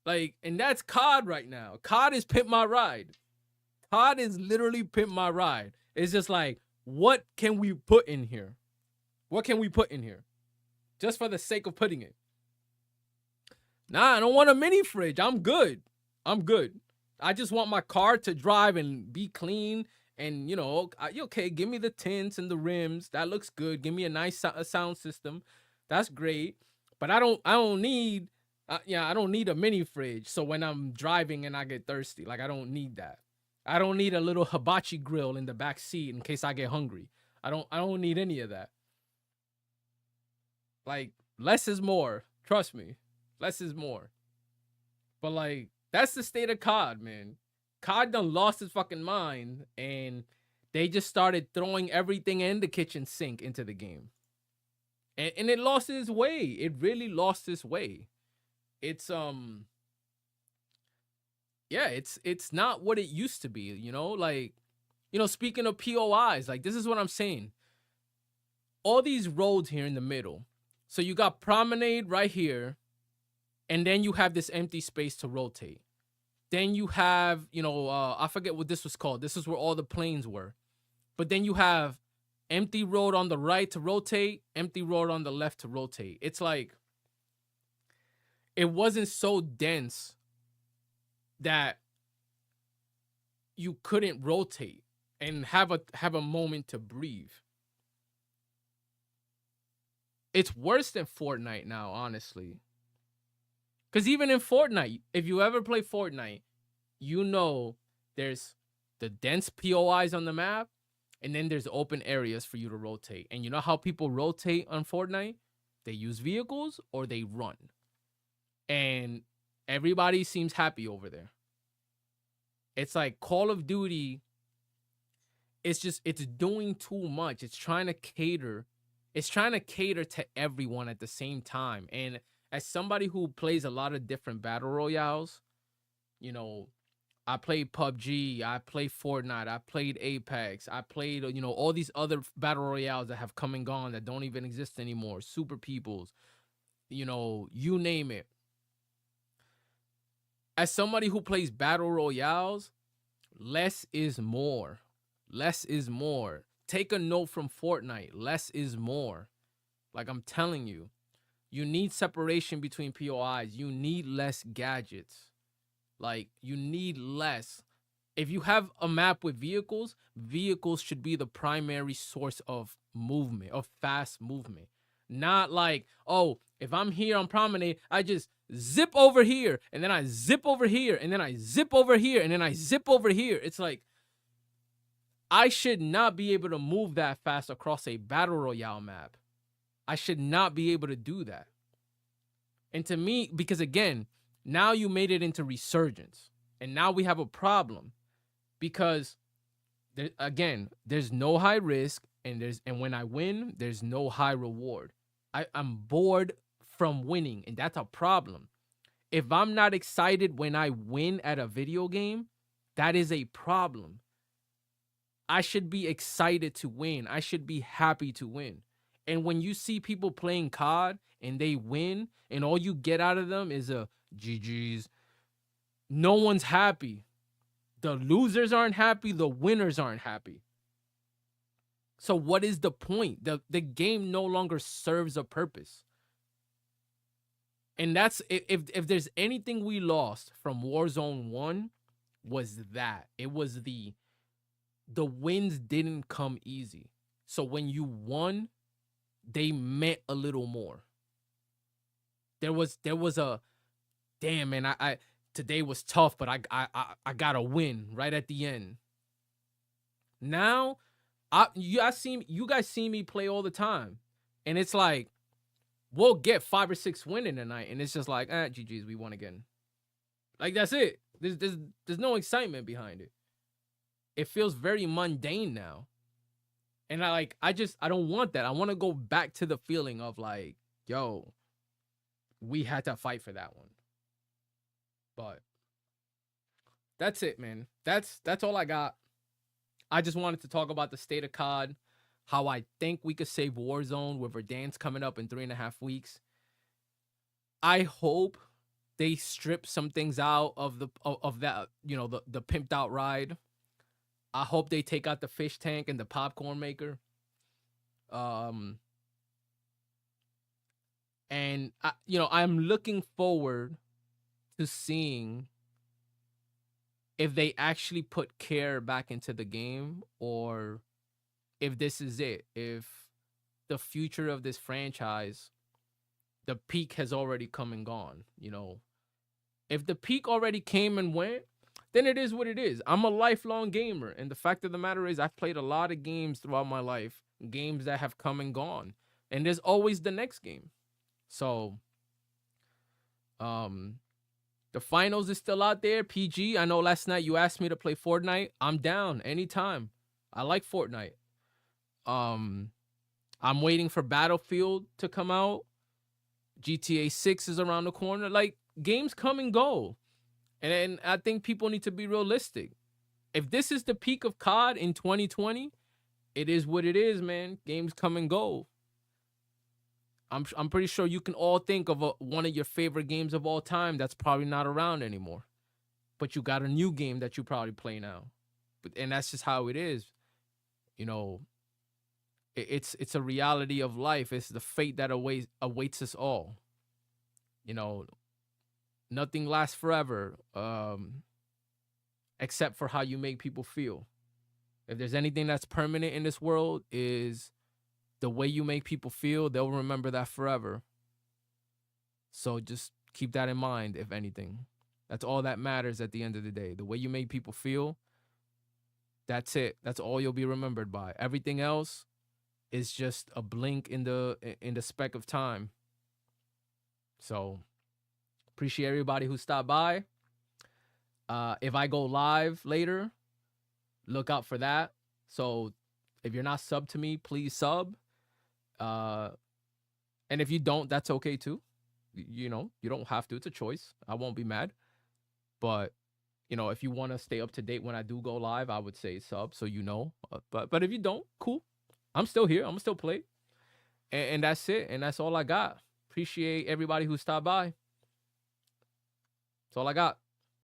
Like, and that's COD right now. COD is Pimp My Ride. COD is literally Pimp My Ride. It's just like, what can we put in here? What can we put in here? Just for the sake of putting it. Nah, I don't want a mini fridge. I'm good. I just want my car to drive and be clean. And, okay, give me the tints and the rims. That looks good. Give me a nice sound system. That's great, but I don't need a mini fridge. So when I'm driving and I get thirsty, like, I don't need that. I don't need a little hibachi grill in the back seat in case I get hungry. I don't need any of that. Like, less is more. Trust me, less is more. But like, that's the state of COD, man. COD done lost his fucking mind, and they just started throwing everything in the kitchen sink into the game. And it lost its way. It really lost its way. It's it's not what it used to be, like, speaking of POIs, like, this is what I'm saying. All these roads here in the middle. So you got Promenade right here, and then you have this empty space to rotate. Then you have, I forget what this was called. This is where all the planes were. But then you have empty road on the right to rotate, empty road on the left to rotate. It's like, it wasn't so dense that you couldn't rotate and have a moment to breathe. It's worse than Fortnite now, honestly. Because even in Fortnite, if you ever play Fortnite, there's the dense POIs on the map, and then there's open areas for you to rotate. And you know how people rotate on Fortnite? They use vehicles or they run. And everybody seems happy over there. It's like Call of Duty, it's doing too much. It's trying to cater to everyone at the same time. And as somebody who plays a lot of different battle royales, I played PUBG, I played Fortnite, I played Apex, I played, all these other battle royales that have come and gone that don't even exist anymore, Super Peoples, you name it. As somebody who plays battle royales, less is more. Less is more. Take a note from Fortnite. Less is more. Like, I'm telling you, you need separation between POIs. You need less gadgets. Like, you need less. If you have a map with vehicles should be the primary source of movement, of fast movement. Not like, oh, if I'm here on Promenade, I just zip over here, and then I zip over here, and then I zip over here, and then I zip over here. It's like, I should not be able to move that fast across a battle royale map. I should not be able to do that. And to me, because again, now you made it into Resurgence, and now we have a problem because Again, there's no high risk, and when I win, there's no high reward. I'm bored from winning, and that's a problem. If I'm not excited when I win at a video game, that is a problem. I should be excited to win. I should be happy to win. And when you see people playing COD and they win and all you get out of them is a GG's, no one's happy. The losers aren't happy, the winners aren't happy. So what is the point? The game no longer serves a purpose. And that's if there's anything we lost from Warzone 1 was that. It was the wins didn't come easy. So when you won, they meant a little more. There was a damn, man, I today was tough, but I got a win right at the end. Now, you guys see me play all the time, and it's like we'll get 5 or 6 wins in a night, and it's just like, GG's, we won again. Like that's it. There's no excitement behind it. It feels very mundane now. And I don't want that. I want to go back to the feeling of like, yo, we had to fight for that one. But that's it, man. That's all I got. I just wanted to talk about the state of COD, how I think we could save Warzone with Verdansk coming up in 3.5 weeks. I hope they strip some things out of that, the pimped out ride. I hope they take out the fish tank and the popcorn maker. And I'm looking forward to seeing if they actually put care back into the game, or if this is it. If the future of this franchise, the peak has already come and gone. If the peak already came and went, then it is what it is. I'm a lifelong gamer, and the fact of the matter is I've played a lot of games throughout my life, games that have come and gone, and there's always the next game. So the finals is still out there. PG, I know last night you asked me to play Fortnite. I'm down anytime. I like Fortnite. I'm waiting for Battlefield to come out. GTA 6 is around the corner. Like, games come and go. And I think people need to be realistic. If this is the peak of COD in 2020, it is what it is, man. Games come and go. I'm pretty sure you can all think of one of your favorite games of all time that's probably not around anymore. But you got a new game that you probably play now. And that's just how it is. It's a reality of life. It's the fate that awaits us all. Nothing lasts forever, except for how you make people feel. If there's anything that's permanent in this world, is the way you make people feel. They'll remember that forever. So just keep that in mind, if anything. That's all that matters at the end of the day. The way you make people feel, that's it. That's all you'll be remembered by. Everything else is just a blink in the speck of time. So appreciate everybody who stopped by. If I go live later, look out for that. So if you're not subbed to me, please sub. And if you don't, that's okay too. You don't have to. It's a choice. I won't be mad. But if you want to stay up to date when I do go live, I would say sub, so But if you don't, cool. I'm still here. I'm gonna still play. And that's it. And that's all I got. Appreciate everybody who stopped by. That's all I got.